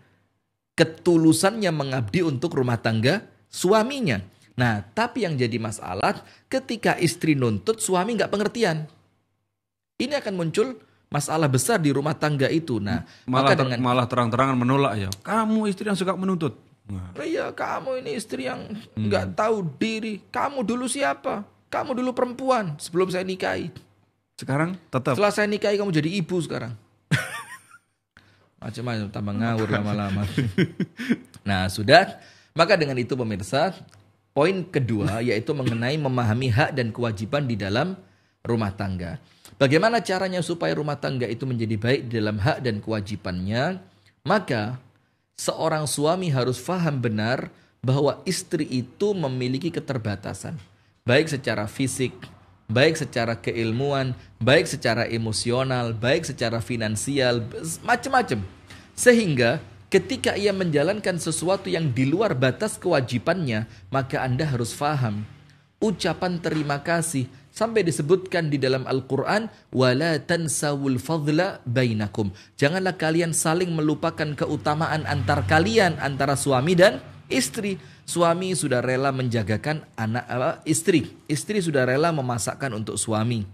ketulusannya mengabdi untuk rumah tangga suaminya. Nah, tapi yang jadi masalah ketika istri nuntut, suami nggak pengertian. Ini akan muncul masalah besar di rumah tangga itu. Nah, malah terang-terangan menolak ya. Kamu istri yang suka menuntut. Nah. Iya, kamu ini istri yang nggak tahu diri. Kamu dulu siapa? Kamu dulu perempuan sebelum saya nikahi. Sekarang tetap. Setelah saya nikahi kamu jadi ibu sekarang. Macam-macam, tambah ngawur lama-lama. Nah, sudah. Maka dengan itu pemirsa, poin kedua yaitu mengenai memahami hak dan kewajiban di dalam rumah tangga. Bagaimana caranya supaya rumah tangga itu menjadi baik di dalam hak dan kewajibannya? Maka seorang suami harus faham benar bahwa istri itu memiliki keterbatasan. Baik secara fisik, baik secara keilmuan, baik secara emosional, baik secara finansial, macam-macam. Sehingga ketika ia menjalankan sesuatu yang di luar batas kewajibannya, maka Anda harus faham. Ucapan terima kasih sampai disebutkan di dalam Al-Quran, wala tansawul fadla bainakum. Janganlah kalian saling melupakan keutamaan antar kalian, antara suami dan istri. Suami sudah rela menjagakan istri. Istri sudah rela memasakkan untuk suami.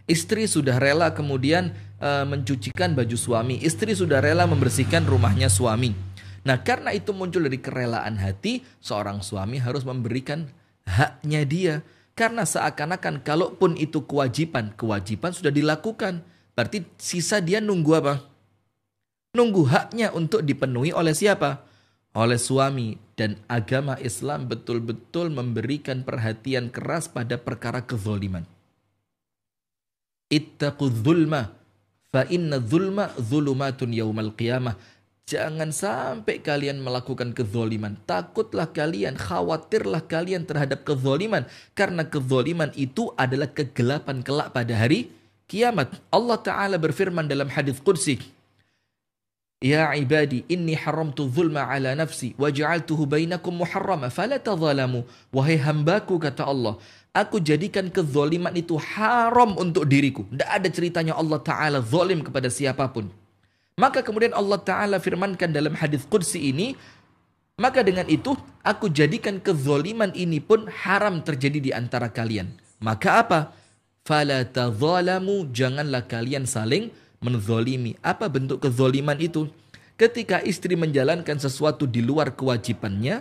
Istri sudah rela kemudian mencucikan baju suami. Istri sudah rela membersihkan rumahnya suami. Nah, karena itu muncul dari kerelaan hati, seorang suami harus memberikan haknya dia. Karena seakan-akan kalaupun itu kewajiban sudah dilakukan. Berarti sisa dia nunggu apa? Nunggu haknya untuk dipenuhi oleh siapa? Oleh suami. Dan agama Islam betul-betul memberikan perhatian keras pada perkara kezaliman. Ittaqudz zulma fa inna zulma zulumatun yaumal qiyamah. Jangan sampai kalian melakukan kezaliman. Takutlah kalian, khawatirlah kalian terhadap kezaliman. Karena kezaliman itu adalah kegelapan kelak pada hari kiamat. Allah Ta'ala berfirman dalam hadis Qudsi, Ya ibadi, inni haramtu zulma ala nafsi, wa ja'altuhu bainakum muharrama, fala tazalamu. Wahai hambaku, kata Allah, aku jadikan kezaliman itu haram untuk diriku. Tidak ada ceritanya Allah Ta'ala zalim kepada siapapun. Maka kemudian Allah Ta'ala firmankan dalam hadis Qudsi ini, maka dengan itu aku jadikan kezaliman ini pun haram terjadi di antara kalian. Maka apa? Fala tazalamu, janganlah kalian saling menzalimi. Apa bentuk kezaliman itu? Ketika istri menjalankan sesuatu di luar kewajibannya,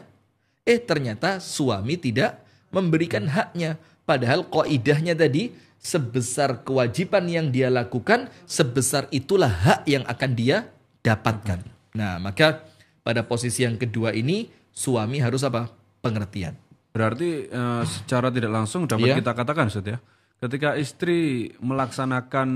ternyata suami tidak memberikan haknya. Padahal kaidahnya tadi, sebesar kewajiban yang dia lakukan, sebesar itulah hak yang akan dia dapatkan. Nah, maka pada posisi yang kedua ini, suami harus apa? Pengertian. Berarti secara tidak langsung dapat kita katakan, Ustaz ya, ketika istri melaksanakan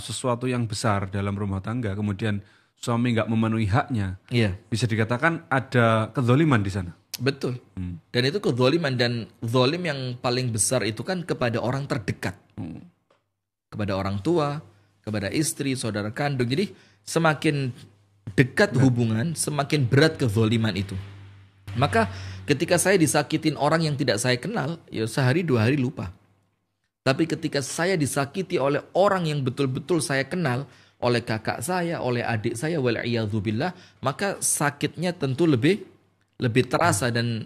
sesuatu yang besar dalam rumah tangga, kemudian suami nggak memenuhi haknya, bisa dikatakan ada kezaliman di sana. Betul. Dan itu kezaliman, dan zalim yang paling besar itu kan kepada orang terdekat. Kepada orang tua, kepada istri, saudara kandung. Jadi semakin dekat hubungan, semakin berat kezaliman itu. Maka ketika saya disakitin orang yang tidak saya kenal, ya sehari 2 hari lupa. Tapi ketika saya disakiti oleh orang yang betul-betul saya kenal, oleh kakak saya, oleh adik saya, wal'iyadzubillah, maka sakitnya tentu lebih terasa dan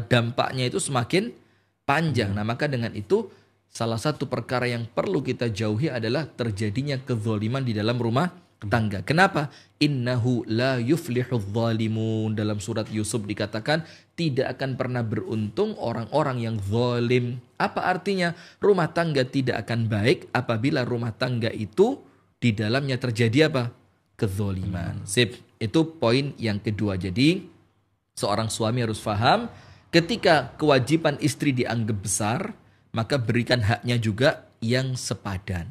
dampaknya itu semakin panjang. Nah, maka dengan itu salah satu perkara yang perlu kita jauhi adalah terjadinya kezaliman di dalam rumah tangga. Kenapa? Innahu la yuflihudz zalimun. Dalam surat Yusuf dikatakan tidak akan pernah beruntung orang-orang yang zalim. Apa artinya? Rumah tangga tidak akan baik apabila rumah tangga itu di dalamnya terjadi apa? Kezaliman. Sip. Itu poin yang kedua. Jadi seorang suami harus paham ketika kewajiban istri dianggap besar, maka berikan haknya juga yang sepadan.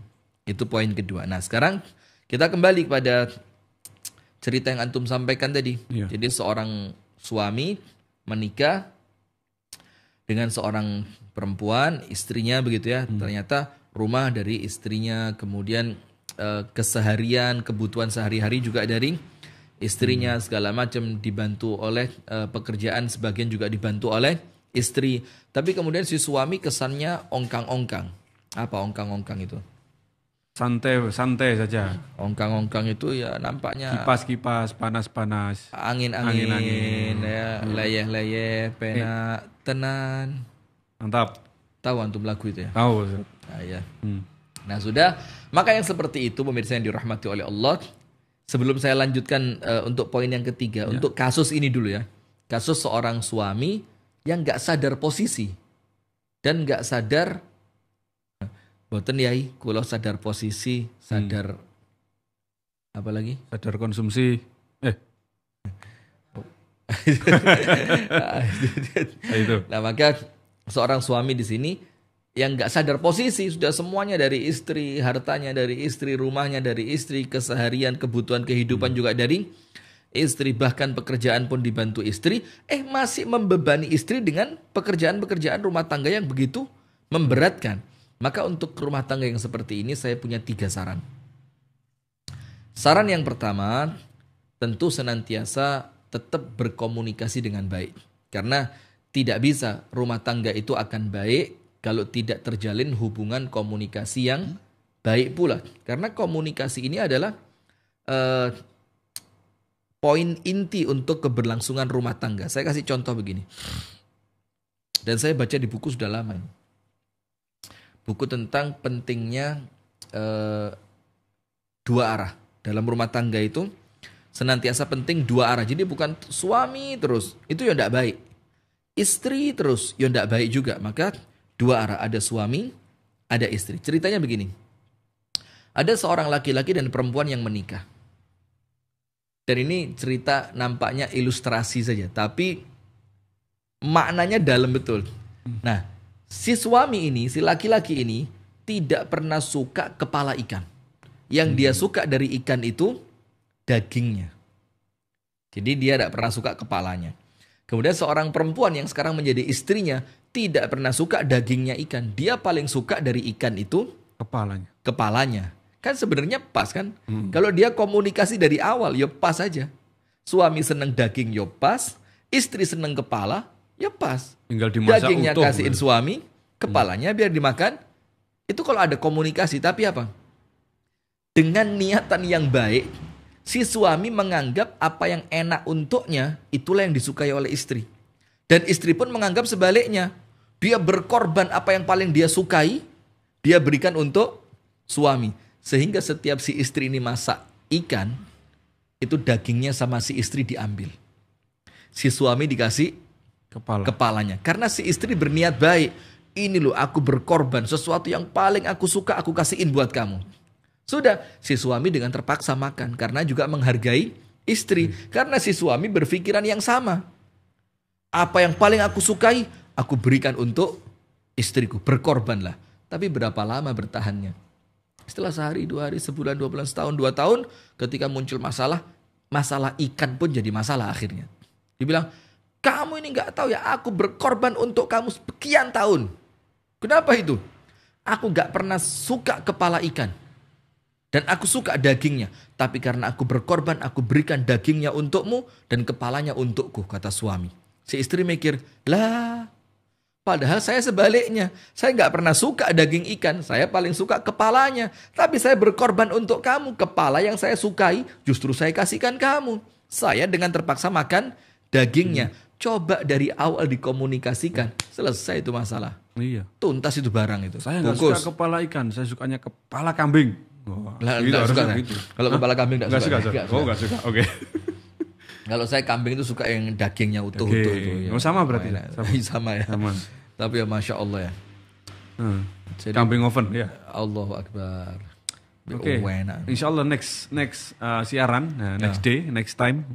Itu poin kedua. Nah, sekarang kita kembali kepada cerita yang antum sampaikan tadi. Iya. Jadi seorang suami menikah dengan seorang perempuan, istrinya begitu ya. Ternyata rumah dari istrinya, kemudian keseharian, kebutuhan sehari-hari juga dari istrinya, segala macam dibantu oleh pekerjaan, sebagian juga dibantu oleh istri. Tapi kemudian si suami kesannya ongkang-ongkang. Apa ongkang-ongkang itu? Santai saja. Ongkang-ongkang itu ya nampaknya Kipas-kipas, panas-panas. angin-angin, ya, leyeh-leyeh, pena, tenan. Mantap. Tahu antum lagu itu ya? Tahu. Ustaz. Nah, ya. Nah sudah, maka yang seperti itu pemirsa yang dirahmati oleh Allah. Sebelum saya lanjutkan untuk poin yang ketiga, untuk kasus ini dulu ya. Kasus seorang suami yang gak sadar posisi dan gak sadar. Boten yai, kulo sadar posisi, sadar apa lagi? Sadar konsumsi. Itu. Nah maka seorang suami di sini yang nggak sadar posisi, sudah semuanya dari istri, hartanya dari istri, rumahnya dari istri, keseharian, kebutuhan kehidupan juga dari istri, bahkan pekerjaan pun dibantu istri, masih membebani istri dengan pekerjaan-pekerjaan rumah tangga yang begitu memberatkan. Maka untuk rumah tangga yang seperti ini saya punya 3 saran. Saran yang pertama, tentu senantiasa tetap berkomunikasi dengan baik. Karena tidak bisa rumah tangga itu akan baik kalau tidak terjalin hubungan komunikasi yang baik pula. Karena komunikasi ini adalah poin inti untuk keberlangsungan rumah tangga. Saya kasih contoh begini. Dan saya baca di buku sudah lama ini. Buku tentang pentingnya 2 arah. Dalam rumah tangga itu senantiasa penting 2 arah. Jadi bukan suami terus, itu ya tidak baik. Istri terus, ya tidak baik juga. Maka 2 arah, ada suami, ada istri. Ceritanya begini. Ada seorang laki-laki dan perempuan yang menikah. Dan ini cerita nampaknya ilustrasi saja, tapi maknanya dalam betul. Nah, si suami ini, si laki-laki ini tidak pernah suka kepala ikan. Yang dia suka dari ikan itu dagingnya. Jadi dia tidak pernah suka kepalanya. Kemudian seorang perempuan yang sekarang menjadi istrinya tidak pernah suka dagingnya ikan. Dia paling suka dari ikan itu kepalanya. Kan sebenarnya pas kan? Kalau dia komunikasi dari awal ya pas saja. Suami senang daging ya pas, istri senang kepala ya pas. Tinggal dimasak dagingnya utuh, kasihin suami, kepalanya biar dimakan. Itu kalau ada komunikasi. Tapi apa? Dengan niatan yang baik, si suami menganggap apa yang enak untuknya itulah yang disukai oleh istri. Dan istri pun menganggap sebaliknya. Dia berkorban apa yang paling dia sukai, dia berikan untuk suami. Sehingga setiap si istri ini masak ikan, itu dagingnya sama si istri diambil. Si suami dikasih kepalanya. Karena si istri berniat baik. Ini loh aku berkorban, sesuatu yang paling aku suka aku kasihin buat kamu. Sudah, si suami dengan terpaksa makan. Karena juga menghargai istri. Karena si suami berpikiran yang sama. Apa yang paling aku sukai, aku berikan untuk istriku. Berkorbanlah. Tapi berapa lama bertahannya? Setelah sehari, 2 hari, sebulan, 2 bulan, setahun, 2 tahun. Ketika muncul masalah ikan pun jadi masalah akhirnya. Dia bilang, kamu ini gak tahu ya, aku berkorban untuk kamu sekian tahun. Kenapa itu? Aku gak pernah suka kepala ikan. Dan aku suka dagingnya. Tapi karena aku berkorban, aku berikan dagingnya untukmu dan kepalanya untukku, kata suami. Si istri mikir, lah padahal saya sebaliknya. Saya gak pernah suka daging ikan. Saya paling suka kepalanya. Tapi saya berkorban untuk kamu. Kepala yang saya sukai justru saya kasihkan kamu. Saya dengan terpaksa makan dagingnya. Coba dari awal dikomunikasikan. Selesai itu masalah. Iya. Tuntas itu barang itu. Saya nggak suka kepala ikan, saya sukanya kepala kambing. Wah, Lah, gitu, enggak suka harusnya saya. gitu. Kalau kepala kambing enggak Nggak suka. suka. Enggak Oh, suka. nggak suka. Oke. Kalau saya kambing itu suka yang dagingnya utuh Oke. itu. Ya. Oh, sama berarti. Enak. Sama. Sama ya. Sama. Tapi ya Masya Allah ya. Jadi- Kambing oven ya. Allahu Akbar. Oke. Oh, enak. Insya Allah next siaran, next day, next time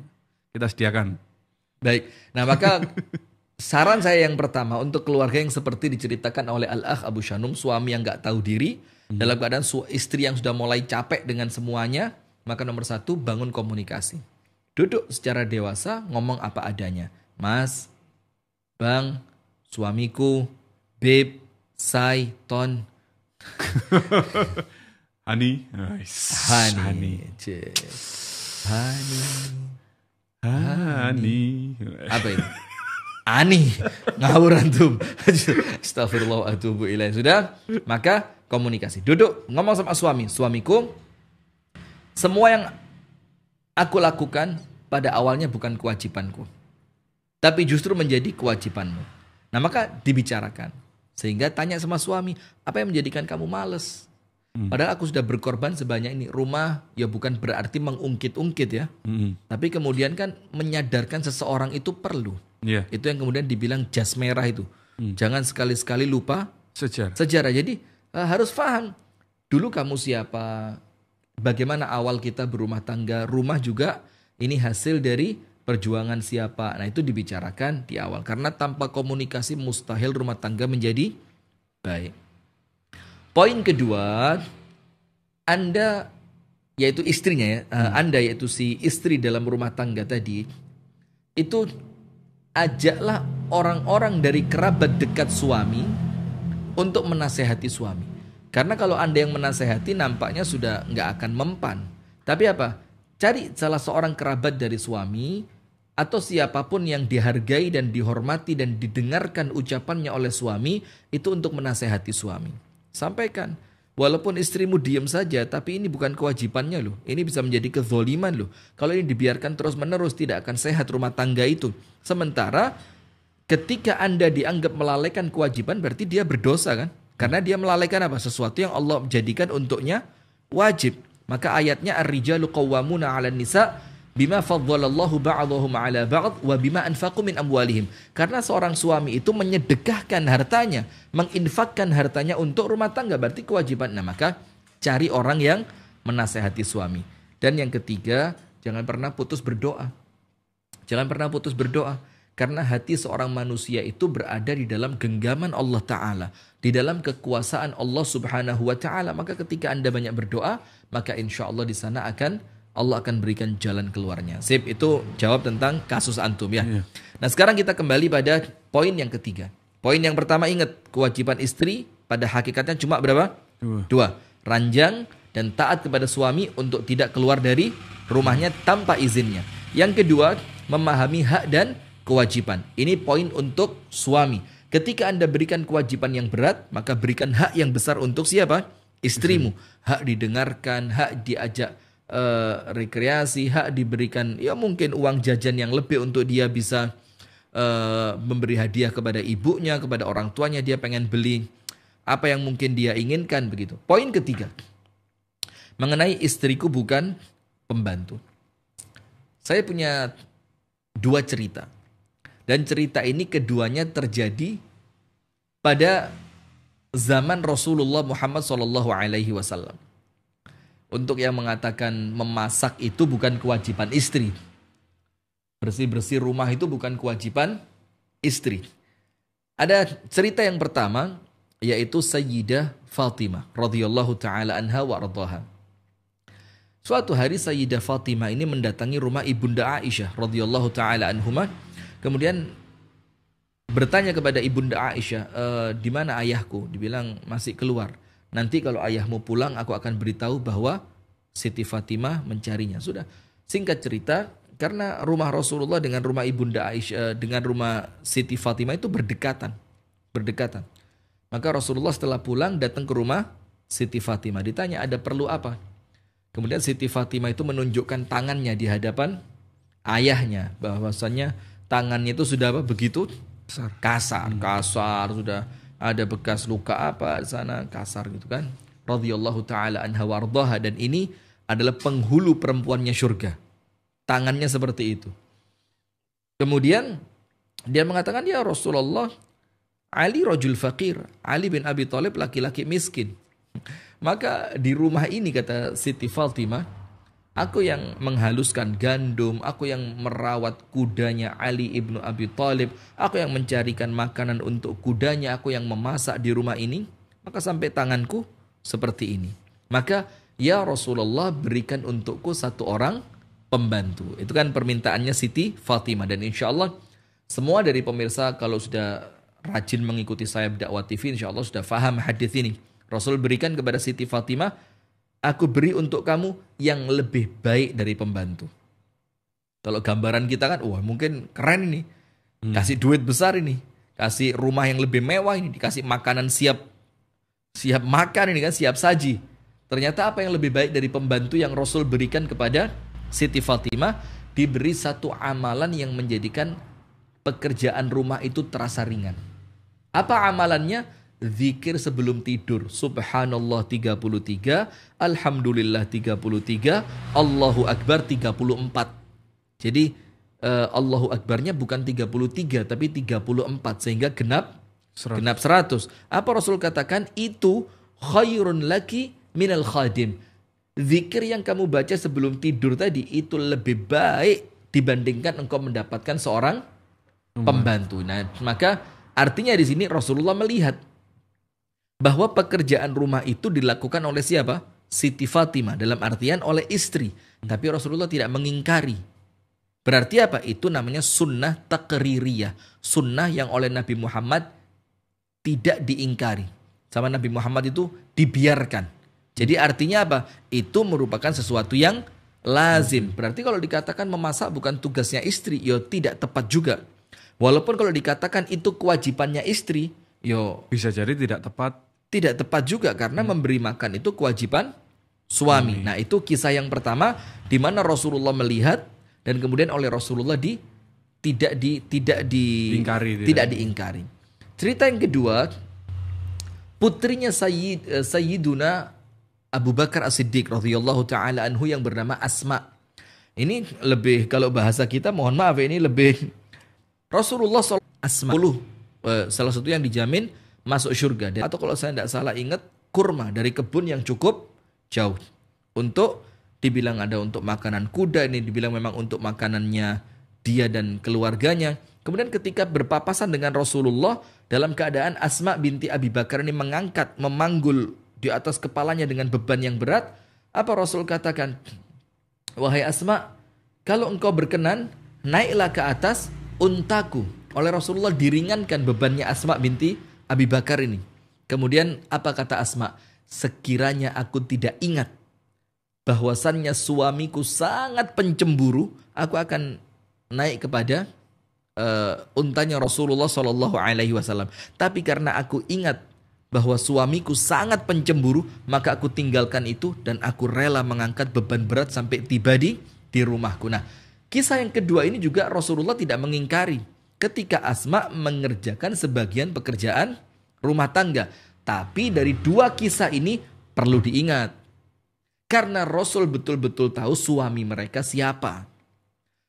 kita sediakan. Baik. Nah maka saran saya yang pertama untuk keluarga yang seperti diceritakan oleh Al-Akh Abu Shanum, suami yang nggak tahu diri, dalam keadaan istri yang sudah mulai capek dengan semuanya, maka nomor satu bangun komunikasi. Duduk secara dewasa, ngomong apa adanya. Mas, Bang, suamiku, Babe, Say, Ton, Hani, nice. Hani. Cek. Hani. Apa itu? Ani, ngawur antum. Astagfirullah atubu ilaih. Sudah, maka komunikasi. Duduk, ngomong sama suami. Suamiku, semua yang aku lakukan pada awalnya bukan kewajibanku, tapi justru menjadi kewajibanmu. Nah maka dibicarakan. Sehingga tanya sama suami, apa yang menjadikan kamu males? Padahal aku sudah berkorban sebanyak ini. Rumah ya bukan berarti mengungkit-ungkit ya. Tapi kemudian kan menyadarkan seseorang itu perlu. Iya. Itu yang kemudian dibilang jas merah itu. Jangan sekali-sekali lupa Sejarah. Jadi harus paham dulu kamu siapa, bagaimana awal kita berumah tangga, rumah juga ini hasil dari perjuangan siapa. Nah itu dibicarakan di awal. Karena tanpa komunikasi mustahil rumah tangga menjadi baik. Poin kedua, Anda yaitu istrinya ya, Anda yaitu si istri dalam rumah tangga tadi, itu ajaklah orang-orang dari kerabat dekat suami untuk menasehati suami. Karena kalau Anda yang menasehati nampaknya sudah nggak akan mempan. Tapi apa? Cari salah seorang kerabat dari suami atau siapapun yang dihargai dan dihormati dan didengarkan ucapannya oleh suami itu untuk menasehati suami. Sampaikan, walaupun istrimu diam saja, tapi ini bukan kewajibannya loh. Ini bisa menjadi kezoliman loh. Kalau ini dibiarkan terus-menerus tidak akan sehat rumah tangga itu. Sementara ketika Anda dianggap melalaikan kewajiban berarti dia berdosa kan? Karena dia melalaikan apa? Sesuatu yang Allah jadikan untuknya wajib. Maka ayatnya ar-rijalu qawwamuna 'alan nisa bima faddalallahu ba'dahum 'ala ba'd wa bima anfaqu min amwalihim. Karena seorang suami itu menyedekahkan hartanya, menginfakkan hartanya untuk rumah tangga, berarti kewajiban. Nah, maka cari orang yang menasehati suami. Dan yang ketiga, jangan pernah putus berdoa. Jangan pernah putus berdoa. Karena hati seorang manusia itu berada di dalam genggaman Allah Ta'ala. Di dalam kekuasaan Allah Subhanahu Wa Ta'ala. Maka ketika Anda banyak berdoa, maka insya Allah di sana Allah akan berikan jalan keluarnya. Sip, itu jawab tentang kasus antum ya. Iya. Nah sekarang kita kembali pada poin yang ketiga. Poin yang pertama ingat, kewajiban istri pada hakikatnya cuma berapa? Dua. Ranjang dan taat kepada suami untuk tidak keluar dari rumahnya tanpa izinnya. Yang kedua, memahami hak dan kewajiban. Ini poin untuk suami. Ketika Anda berikan kewajiban yang berat, maka berikan hak yang besar untuk siapa? Istrimu. Hak didengarkan, hak diajak rekreasi, hak diberikan ya mungkin uang jajan yang lebih untuk dia bisa memberi hadiah kepada ibunya, kepada orang tuanya, dia pengen beli apa yang mungkin dia inginkan begitu. Poin ketiga, mengenai istriku bukan pembantu. Saya punya dua cerita. Dan cerita ini keduanya terjadi pada zaman Rasulullah Muhammad SAW. Untuk yang mengatakan memasak itu bukan kewajiban istri. Bersih-bersih rumah itu bukan kewajiban istri. Ada cerita yang pertama, yaitu Sayyidah Fatimah radhiyallahu taala anha wa radhaha. Suatu hari Sayyidah Fatimah ini mendatangi rumah Ibunda Aisyah radhiyallahu taala anhuma. Kemudian bertanya kepada Ibunda Aisyah, di mana ayahku? Dibilang masih keluar. Nanti kalau ayahmu pulang aku akan beritahu bahwa Siti Fatimah mencarinya. Sudah. Singkat cerita, karena rumah Rasulullah dengan rumah Ibunda Aisyah dengan rumah Siti Fatimah itu berdekatan. Maka Rasulullah setelah pulang datang ke rumah Siti Fatimah. Ditanya ada perlu apa? Kemudian Siti Fatimah itu menunjukkan tangannya di hadapan ayahnya, bahwasannya tangannya itu sudah apa? Begitu kasar, sudah ada bekas luka apa di sana, kasar gitu kan. radhiyallahu taala anha wardaha, dan ini adalah penghulu perempuannya surga. Tangannya seperti itu. Kemudian dia mengatakan, ya Rasulullah, Ali rajul faqir, Ali bin Abi Thalib laki-laki miskin. Maka di rumah ini, kata Siti Fatimah, aku yang menghaluskan gandum, aku yang merawat kudanya Ali ibnu Abi Thalib, aku yang mencarikan makanan untuk kudanya, aku yang memasak di rumah ini, maka sampai tanganku seperti ini. Maka ya Rasulullah, berikan untukku satu orang pembantu. Itu kan permintaannya Siti Fatimah. Dan insya Allah semua dari pemirsa kalau sudah rajin mengikuti saya dakwah TV, insya Allah sudah faham hadis ini. Rasul berikan kepada Siti Fatimah, aku beri untuk kamu yang lebih baik dari pembantu. Kalau gambaran kita kan, wah mungkin keren ini, kasih duit besar ini, kasih rumah yang lebih mewah ini, dikasih makanan siap makan ini kan, siap saji. Ternyata apa yang lebih baik dari pembantu yang Rasul berikan kepada Siti Fatimah? Diberi satu amalan yang menjadikan pekerjaan rumah itu terasa ringan. Apa amalannya? Zikir sebelum tidur. Subhanallah 33, Alhamdulillah 33, Allahu Akbar 34. Jadi Allahu Akbarnya bukan 33 tapi 34, sehingga genap 100. Apa Rasul katakan? Itu khairun laki minal khadim. Zikir yang kamu baca sebelum tidur tadi itu lebih baik dibandingkan engkau mendapatkan seorang pembantu. Nah, maka artinya di sini Rasulullah melihat bahwa pekerjaan rumah itu dilakukan oleh siapa? Siti Fatimah, dalam artian oleh istri. Tapi Rasulullah tidak mengingkari. Berarti apa? Itu namanya sunnah taqririyah. Sunnah yang oleh Nabi Muhammad tidak diingkari. Sama Nabi Muhammad itu dibiarkan. Jadi artinya apa? Itu merupakan sesuatu yang lazim. Berarti kalau dikatakan memasak bukan tugasnya istri, ya tidak tepat juga. Walaupun kalau dikatakan itu kewajibannya istri, yo bisa jadi tidak tepat. Tidak tepat juga, karena memberi makan itu kewajiban suami. Nah, itu kisah yang pertama di mana Rasulullah melihat dan kemudian oleh Rasulullah tidak diingkari. Cerita yang kedua, putrinya Sayyiduna Abu Bakar As-Siddiq radhiyallahu taala anhu yang bernama Asma. Ini lebih, kalau bahasa kita mohon maaf ini lebih Rasulullah Asma 10 salah satu yang dijamin masuk surga. Atau kalau saya tidak salah ingat, kurma dari kebun yang cukup jauh. Untuk dibilang ada untuk makanan kuda, ini dibilang memang untuk makanannya dia dan keluarganya. Kemudian ketika berpapasan dengan Rasulullah, dalam keadaan Asma binti Abi Bakar ini memanggul di atas kepalanya dengan beban yang berat, apa Rasul katakan? Wahai Asma, kalau engkau berkenan, naiklah ke atas untaku. Oleh Rasulullah diringankan bebannya Asma binti Abi Bakar ini. Kemudian apa kata Asma? Sekiranya aku tidak ingat bahwasannya suamiku sangat pencemburu, aku akan naik kepada untanya Rasulullah Shallallahu Alaihi Wasallam. Tapi karena aku ingat bahwa suamiku sangat pencemburu, maka aku tinggalkan itu dan aku rela mengangkat beban berat sampai tiba di rumahku. Nah, kisah yang kedua ini juga Rasulullah tidak mengingkari ketika Asma mengerjakan sebagian pekerjaan rumah tangga. Tapi dari dua kisah ini perlu diingat, karena Rasul betul-betul tahu suami mereka siapa.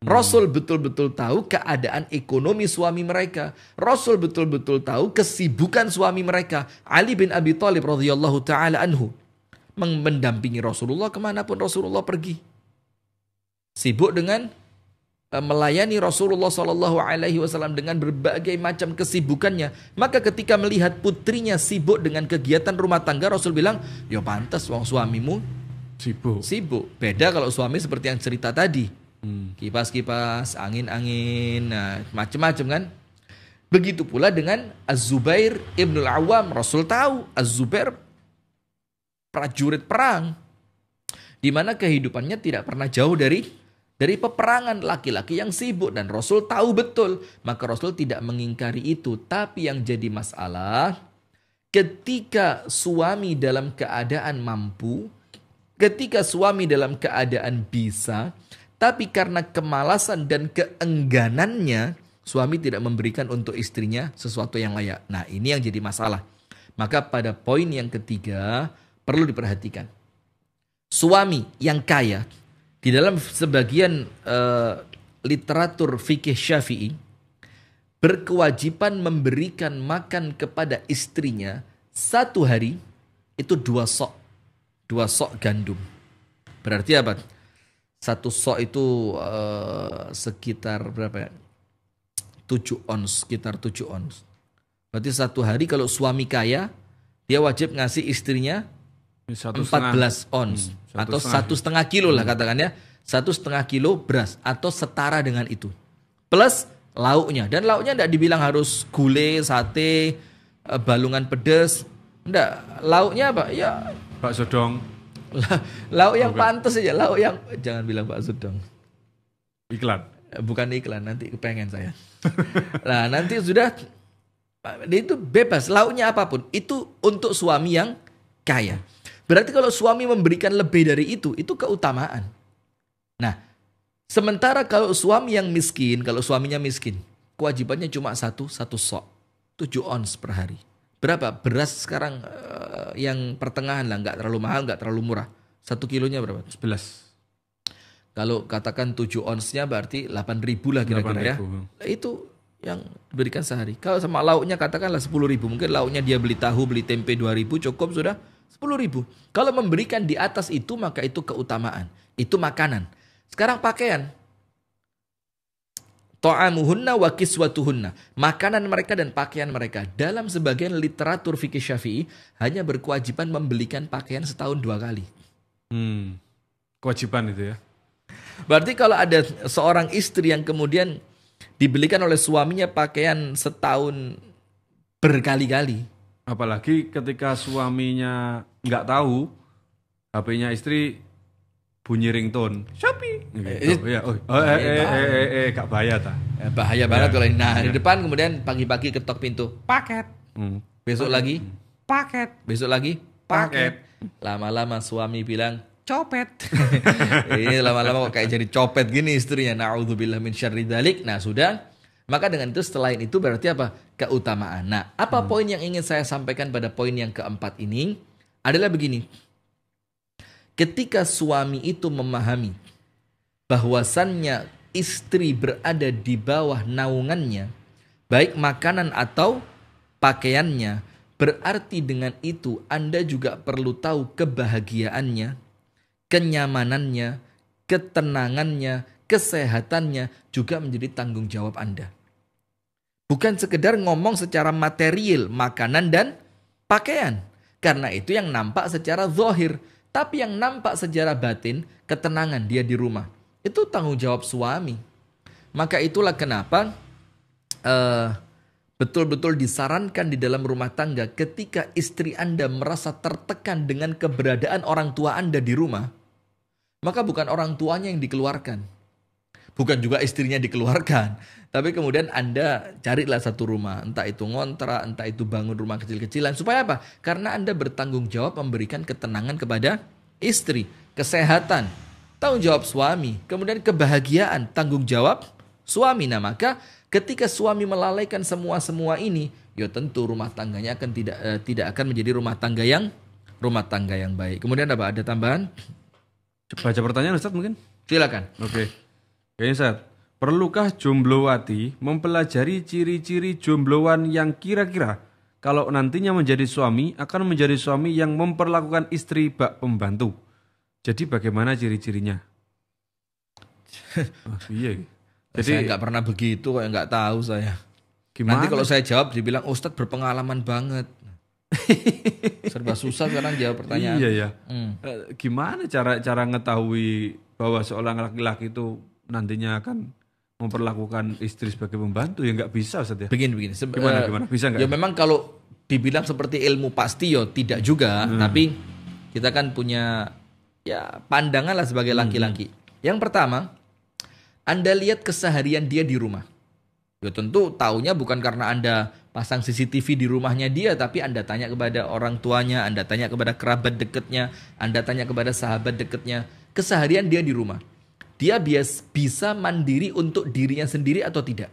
Rasul betul-betul tahu keadaan ekonomi suami mereka. Rasul betul-betul tahu kesibukan suami mereka. Ali bin Abi Thalib radhiyallahu taala anhu mendampingi Rasulullah kemanapun Rasulullah pergi. Sibuk dengan melayani Rasulullah Shallallahu Alaihi Wasallam dengan berbagai macam kesibukannya. Maka ketika melihat putrinya sibuk dengan kegiatan rumah tangga, Rasul bilang, ya pantas wong suamimu sibuk. Beda kalau suami seperti yang cerita tadi, kipas-kipas, angin-angin, nah, macam-macam kan. Begitu pula dengan Az-Zubair ibnul Awam. Rasul tahu Az-Zubair prajurit perang, di mana kehidupannya tidak pernah jauh dari peperangan, laki-laki yang sibuk, dan Rasul tahu betul. Maka Rasul tidak mengingkari itu. Tapi yang jadi masalah, ketika suami dalam keadaan mampu, ketika suami dalam keadaan bisa, tapi karena kemalasan dan keengganannya, suami tidak memberikan untuk istrinya sesuatu yang layak. Nah, ini yang jadi masalah. Maka pada poin yang ketiga, perlu diperhatikan. Suami yang kaya, di dalam sebagian literatur fikih Syafi'i, berkewajiban memberikan makan kepada istrinya satu hari itu 2 sok gandum. Berarti apa? 1 sok itu sekitar berapa ya? 7 ons, sekitar 7 ons. Berarti satu hari kalau suami kaya, dia wajib ngasih istrinya 14 ons atau 1,5 kilo lah katakan ya. 1,5 kilo beras atau setara dengan itu. Plus lauknya. Dan lauknya tidak dibilang harus gulai, sate, balungan pedas. Enggak, lauknya apa? Ya bakso dong. Lauk yang pantas aja, lauk yang jangan bilang bakso dong. Iklan. Bukan iklan, nanti kepengen saya. Nah, nanti sudah dia itu bebas, lauknya apapun. Itu untuk suami yang kaya. Berarti kalau suami memberikan lebih dari itu keutamaan. Nah, sementara kalau suami yang miskin, kalau suaminya miskin, kewajibannya cuma satu sok, 7 ons per hari. Berapa? Beras sekarang yang pertengahan lah, nggak terlalu mahal, nggak terlalu murah. 1 kilonya berapa? 11. Kalau katakan 7 onsnya berarti 8.000 lah kira-kira ya. Nah, itu yang diberikan sehari. Kalau sama lauknya katakanlah 10.000. Mungkin lauknya dia beli tahu, beli tempe 2.000, cukup sudah 10.000. Kalau memberikan di atas itu maka itu keutamaan. Itu makanan. Sekarang pakaian. Ta'amuhunna wa kiswatuhunna. Makanan mereka dan pakaian mereka. Dalam sebagian literatur fikih Syafi'i hanya berkewajiban membelikan pakaian setahun 2 kali. Kewajiban itu ya. Berarti kalau ada seorang istri yang kemudian dibelikan oleh suaminya pakaian setahun berkali-kali. Apalagi ketika suaminya nggak tahu, HP-nya istri bunyi ringtone. Shopee. Gitu. Ya, gak bahaya ta. Bahaya banget kalau ini. Nah, di depan kemudian pagi-pagi ketok pintu. Paket. Besok lagi. Paket. Besok lagi. Paket. Lama-lama suami bilang, copet. Ini lama-lama kok kayak jadi copet gini istrinya. Na'udzubillah min syarri dzalik. Nah, sudah. Maka dengan itu selain itu berarti apa? Keutamaan. Nah, apa poin yang ingin saya sampaikan pada poin yang keempat ini adalah begini. Ketika suami itu memahami bahwasannya istri berada di bawah naungannya, baik makanan atau pakaiannya, berarti dengan itu Anda juga perlu tahu kebahagiaannya, kenyamanannya, ketenangannya, kesehatannya juga menjadi tanggung jawab Anda. Bukan sekedar ngomong secara material, makanan dan pakaian. Karena itu yang nampak secara zahir. Tapi yang nampak secara batin, ketenangan dia di rumah. Itu tanggung jawab suami. Maka itulah kenapa betul-betul disarankan di dalam rumah tangga ketika istri Anda merasa tertekan dengan keberadaan orang tua Anda di rumah, maka bukan orang tuanya yang dikeluarkan. Bukan juga istrinya dikeluarkan. Tapi kemudian Anda carilah satu rumah. Entah itu ngontrak, entah itu bangun rumah kecil-kecilan. Supaya apa? Karena Anda bertanggung jawab memberikan ketenangan kepada istri. Kesehatan, tanggung jawab suami. Kemudian kebahagiaan, tanggung jawab suami. Nah maka ketika suami melalaikan semua ini, ya tentu rumah tangganya akan tidak akan menjadi rumah tangga yang baik. Kemudian apa? Ada tambahan? Baca pertanyaan Ustaz mungkin? Silakan. Oke. Oke Ustaz. Perlukah jomblowati mempelajari ciri-ciri jombloan yang kira-kira kalau nantinya menjadi suami akan menjadi suami yang memperlakukan istri bak pembantu? Jadi bagaimana ciri-cirinya? Iya. Jadi saya nggak pernah begitu, kok nggak tahu saya. Gimana? Nanti kalau saya jawab dibilang Ustadz berpengalaman banget. Serba susah sekarang jawab pertanyaan. Iya ya. Gimana cara ngetahui bahwa seorang laki-laki itu nantinya akan memperlakukan istri sebagai pembantu? Ya nggak bisa Ustaz ya. Begini. Gimana? Bisa nggak? Ya memang kalau dibilang seperti ilmu pasti ya tidak juga. Tapi kita kan punya ya pandangan lah sebagai laki-laki. Yang pertama, Anda lihat keseharian dia di rumah. Ya tentu taunya bukan karena Anda pasang CCTV di rumahnya dia, tapi Anda tanya kepada orang tuanya, Anda tanya kepada kerabat dekatnya, Anda tanya kepada sahabat dekatnya, keseharian dia di rumah. Dia bisa mandiri untuk dirinya sendiri atau tidak.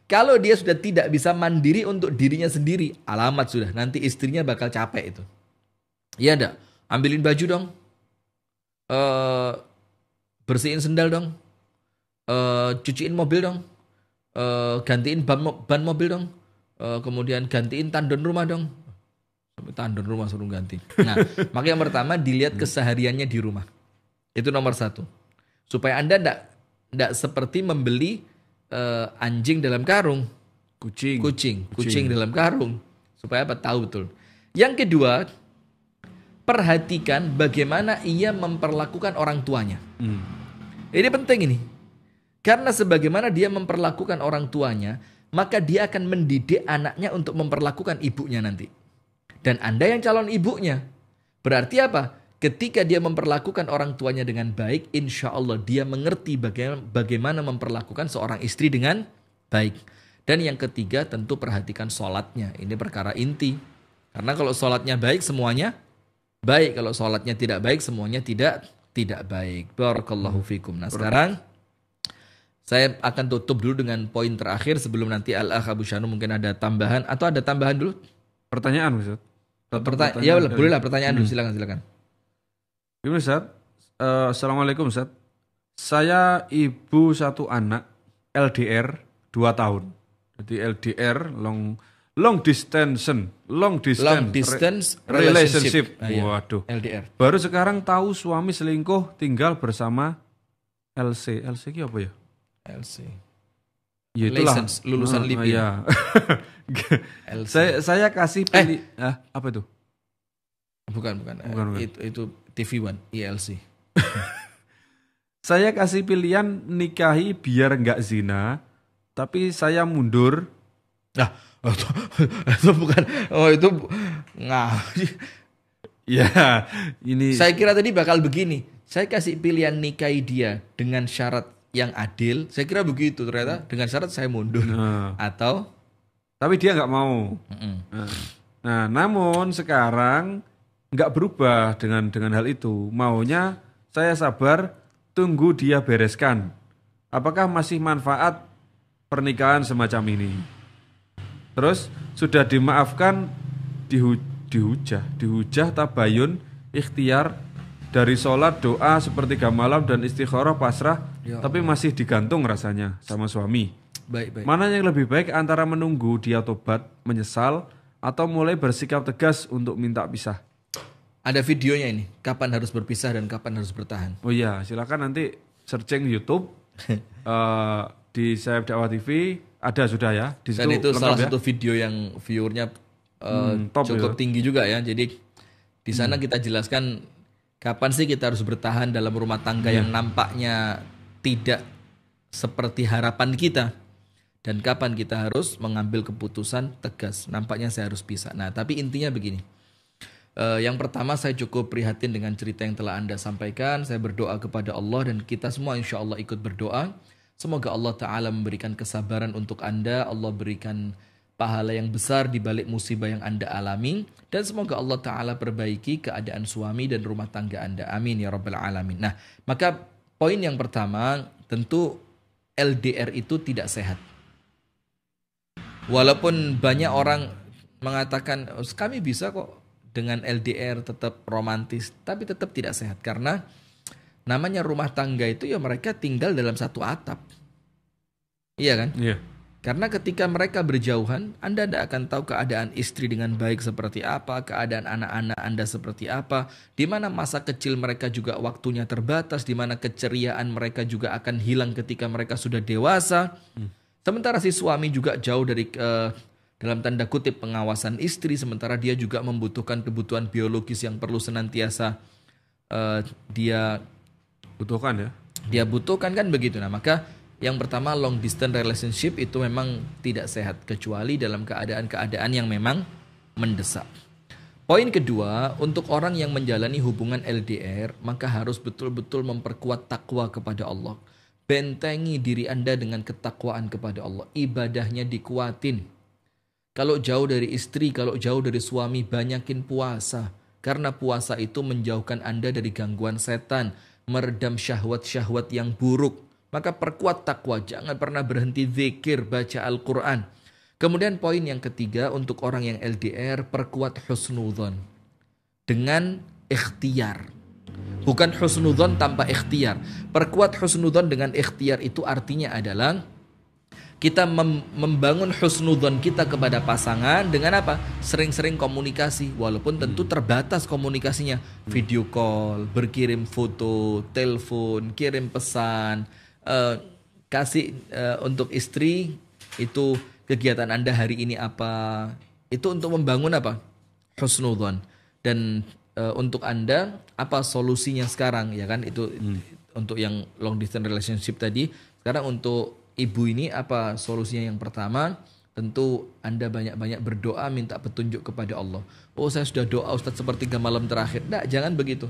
Kalau dia sudah tidak bisa mandiri untuk dirinya sendiri, alamat sudah, nanti istrinya bakal capek itu. Iya enggak? Ambilin baju dong. Bersihin sendal dong. Cuciin mobil dong. Gantiin ban mobil dong. Kemudian gantiin tandon rumah dong. Sampai tandon rumah suruh ganti. Nah, maka yang pertama dilihat kesehariannya di rumah. Itu nomor satu. Supaya Anda enggak seperti membeli anjing dalam karung. Kucing dalam karung. Supaya apa? Tahu betul. Yang kedua, perhatikan bagaimana ia memperlakukan orang tuanya. Ini penting ini. Karena sebagaimana dia memperlakukan orang tuanya, maka dia akan mendidik anaknya untuk memperlakukan ibunya nanti. Dan Anda yang calon ibunya. Berarti apa? Ketika dia memperlakukan orang tuanya dengan baik, insya Allah dia mengerti bagaimana memperlakukan seorang istri dengan baik. Dan yang ketiga tentu perhatikan sholatnya. Ini perkara inti. Karena kalau sholatnya baik semuanya baik. Kalau sholatnya tidak baik semuanya tidak baik. Barakallahu fikum. Nah sekarang saya akan tutup dulu dengan poin terakhir sebelum nanti Al-Akh Abu Syanu mungkin ada tambahan. Atau ada tambahan dulu? Pertanyaan Ustaz. Ya bolehlah pertanyaan dulu, silakan. Gimana Ustaz? Assalamualaikum Ustaz. Saya ibu satu anak, LDR 2 tahun. Jadi LDR long distance relationship. Waduh. LDR. Baru sekarang tahu suami selingkuh tinggal bersama LC. LC itu apa ya? LC. Ya itulah. Lulusan LIP. Ya. saya kasih pilih apa itu? Bukan. Itu TV One, ILC. Saya kasih pilihan nikahi biar nggak zina, tapi saya mundur. Itu bukan. Itu Ya, ini. Saya kira tadi bakal begini. Saya kasih pilihan nikahi dia dengan syarat yang adil. Saya kira begitu ternyata dengan syarat saya mundur. Atau? Tapi dia nggak mau. Nah, namun sekarang nggak berubah dengan hal itu. Maunya saya sabar, tunggu dia bereskan. Apakah masih manfaat pernikahan semacam ini? Terus sudah dimaafkan, dihujah tabayun, ikhtiar dari sholat, doa sepertiga malam dan istikharah pasrah, tapi masih digantung rasanya sama suami. Baik. Mana yang lebih baik antara menunggu dia tobat, menyesal, atau mulai bersikap tegas untuk minta pisah? Ada videonya ini, kapan harus berpisah dan kapan harus bertahan. Oh iya, silakan nanti searching YouTube di Sayap Dakwah TV ada sudah ya. Di dan itu salah satu video yang viewernya cukup tinggi juga ya. Jadi di sana kita jelaskan kapan sih kita harus bertahan dalam rumah tangga yang nampaknya tidak seperti harapan kita. Dan kapan kita harus mengambil keputusan tegas. Nampaknya saya harus pisah. Nah tapi intinya begini. Yang pertama saya cukup prihatin dengan cerita yang telah Anda sampaikan. Saya berdoa kepada Allah dan kita semua insya Allah ikut berdoa. Semoga Allah Ta'ala memberikan kesabaran untuk Anda. Allah berikan pahala yang besar di balik musibah yang Anda alami. Dan semoga Allah Ta'ala perbaiki keadaan suami dan rumah tangga Anda. Amin ya Rabbal Alamin. Nah maka poin yang pertama tentu LDR itu tidak sehat. Walaupun banyak orang mengatakan kami bisa kok dengan LDR tetap romantis, tapi tetap tidak sehat karena namanya rumah tangga itu ya mereka tinggal dalam satu atap. Iya kan? Iya. Karena ketika mereka berjauhan, Anda tidak akan tahu keadaan istri dengan baik seperti apa, keadaan anak-anak Anda seperti apa, di mana masa kecil mereka juga waktunya terbatas, di mana keceriaan mereka juga akan hilang ketika mereka sudah dewasa. Sementara si suami juga jauh dari dalam tanda kutip pengawasan istri, sementara dia juga membutuhkan kebutuhan biologis yang perlu senantiasa dia butuhkan ya. Dia butuhkan kan begitu. Nah maka yang pertama long distance relationship itu memang tidak sehat kecuali dalam keadaan-keadaan yang memang mendesak. Poin kedua, untuk orang yang menjalani hubungan LDR maka harus betul-betul memperkuat takwa kepada Allah. Bentengi diri Anda dengan ketakwaan kepada Allah. Ibadahnya dikuatin. Kalau jauh dari istri, kalau jauh dari suami, banyakin puasa. Karena puasa itu menjauhkan Anda dari gangguan setan, meredam syahwat-syahwat yang buruk. Maka perkuat takwa, jangan pernah berhenti zikir, baca Al-Quran. Kemudian poin yang ketiga, untuk orang yang LDR, perkuat husnudzon. dengan ikhtiar. Bukan husnudzon tanpa ikhtiar. Perkuat husnudzon dengan ikhtiar itu artinya adalah kita membangun husnudzon kita kepada pasangan dengan apa? Sering-sering komunikasi, walaupun tentu terbatas komunikasinya. Video call, berkirim foto, telepon, kirim pesan, kasih untuk istri itu kegiatan Anda hari ini apa? Itu untuk membangun apa? Husnudzon. Dan untuk Anda apa solusinya sekarang, ya kan? Itu untuk yang long distance relationship tadi. Sekarang untuk ibu ini apa solusinya? Yang pertama, tentu Anda banyak-banyak berdoa minta petunjuk kepada Allah. Oh, saya sudah doa Ustadz sepertiga malam terakhir. Nah, jangan begitu.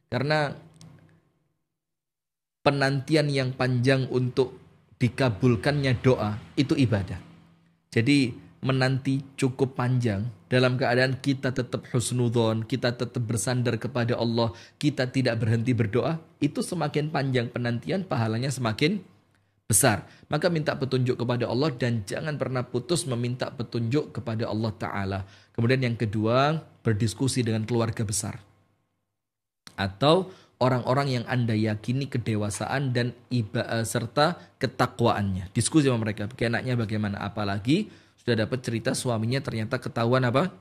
Karena penantian yang panjang untuk dikabulkannya doa itu ibadah. Jadi menanti cukup panjang dalam keadaan kita tetap husnudzon, kita tetap bersandar kepada Allah, kita tidak berhenti berdoa, itu semakin panjang penantian, pahalanya semakin besar. Maka minta petunjuk kepada Allah dan jangan pernah putus meminta petunjuk kepada Allah Ta'ala. Kemudian yang kedua, berdiskusi dengan keluarga besar. Atau orang-orang yang Anda yakini kedewasaan dan serta ketakwaannya. Diskusi sama mereka, enaknya bagaimana. Apalagi sudah dapat cerita suaminya ternyata ketahuan apa?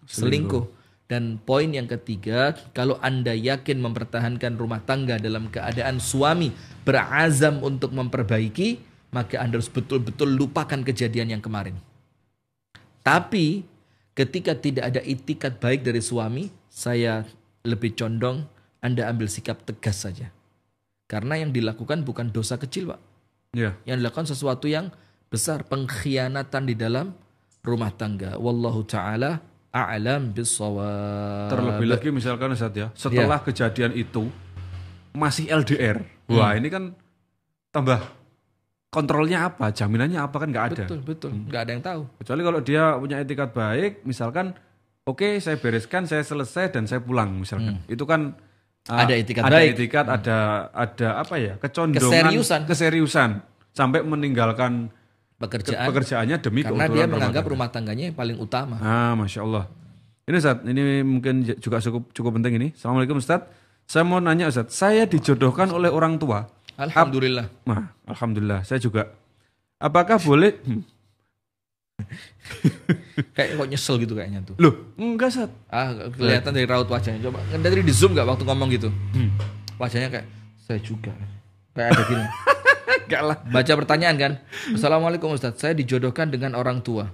Selingkuh. Dan poin yang ketiga, kalau Anda yakin mempertahankan rumah tangga dalam keadaan suami berazam untuk memperbaiki, maka Anda harus betul-betul lupakan kejadian yang kemarin. Tapi ketika tidak ada itikat baik dari suami, saya lebih condong Anda ambil sikap tegas saja. Karena yang dilakukan bukan dosa kecil, Pak. Yeah. Yang dilakukan sesuatu yang besar, pengkhianatan di dalam rumah tangga. Wallahu ta'ala a'lam bissawab. Terlebih lagi misalkan Ustaz ya, setelah kejadian itu masih LDR. Wah, ini kan tambah kontrolnya apa, jaminannya apa kan nggak ada. Betul. Nggak ada yang tahu. Kecuali kalau dia punya etikat baik, misalkan oke, saya bereskan, saya selesai dan saya pulang misalkan. Itu kan ada etikat ada baik. etikat, ada apa ya, kecondongan, keseriusan sampai meninggalkan pekerjaannya demi karena dia menganggap rumah tangganya yang paling utama. Masya Allah. Ini Ustaz, ini mungkin juga cukup penting ini. Assalamualaikum Ustaz. Saya mau nanya Ustaz, saya dijodohkan oleh orang tua. Alhamdulillah. Alhamdulillah. Saya juga. Apakah boleh? Kayak kok nyesel gitu kayaknya tuh. Loh, enggak Ustaz. Kelihatan dari raut wajahnya. Coba dari di zoom nggak waktu ngomong gitu? Wajahnya kayak saya juga. Kayak ada gini. Enggak lah. Baca pertanyaan kan. Assalamualaikum Ustadz, saya dijodohkan dengan orang tua.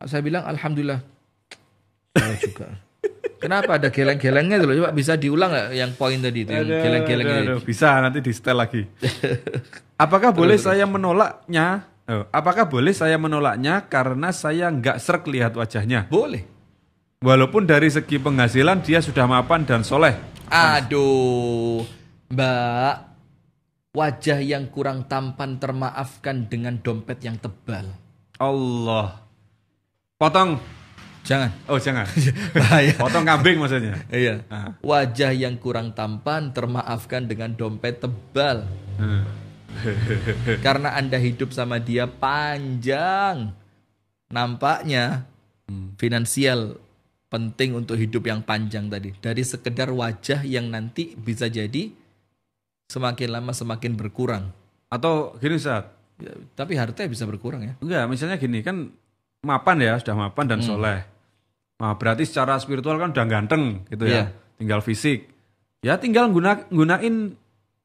Saya bilang alhamdulillah. Saya juga. Kenapa ada geleng-gelengnya dulu? Coba bisa diulang nggak yang poin tadi itu, yang geleng-gelengnya? Bisa, nanti di setel lagi. Apakah boleh saya menolaknya? Apakah boleh saya menolaknya karena saya nggak srek lihat wajahnya? Boleh. Walaupun dari segi penghasilan dia sudah mapan dan soleh. Aduh, Mbak, wajah yang kurang tampan termaafkan dengan dompet yang tebal. Allah. Potong. Jangan. Oh, jangan. Bahaya. Potong kambing maksudnya. Iya. Wajah yang kurang tampan termaafkan dengan dompet tebal. Karena Anda hidup sama dia panjang. Nampaknya finansial penting untuk hidup yang panjang tadi. Dari sekedar wajah yang nanti bisa jadi semakin lama semakin berkurang. Atau gini Ustaz. Ya, tapi hartanya bisa berkurang ya. Enggak, misalnya gini kan mapan ya, sudah mapan dan soleh. Nah, berarti secara spiritual kan udah ganteng gitu ya. Tinggal fisik. Ya tinggal gunain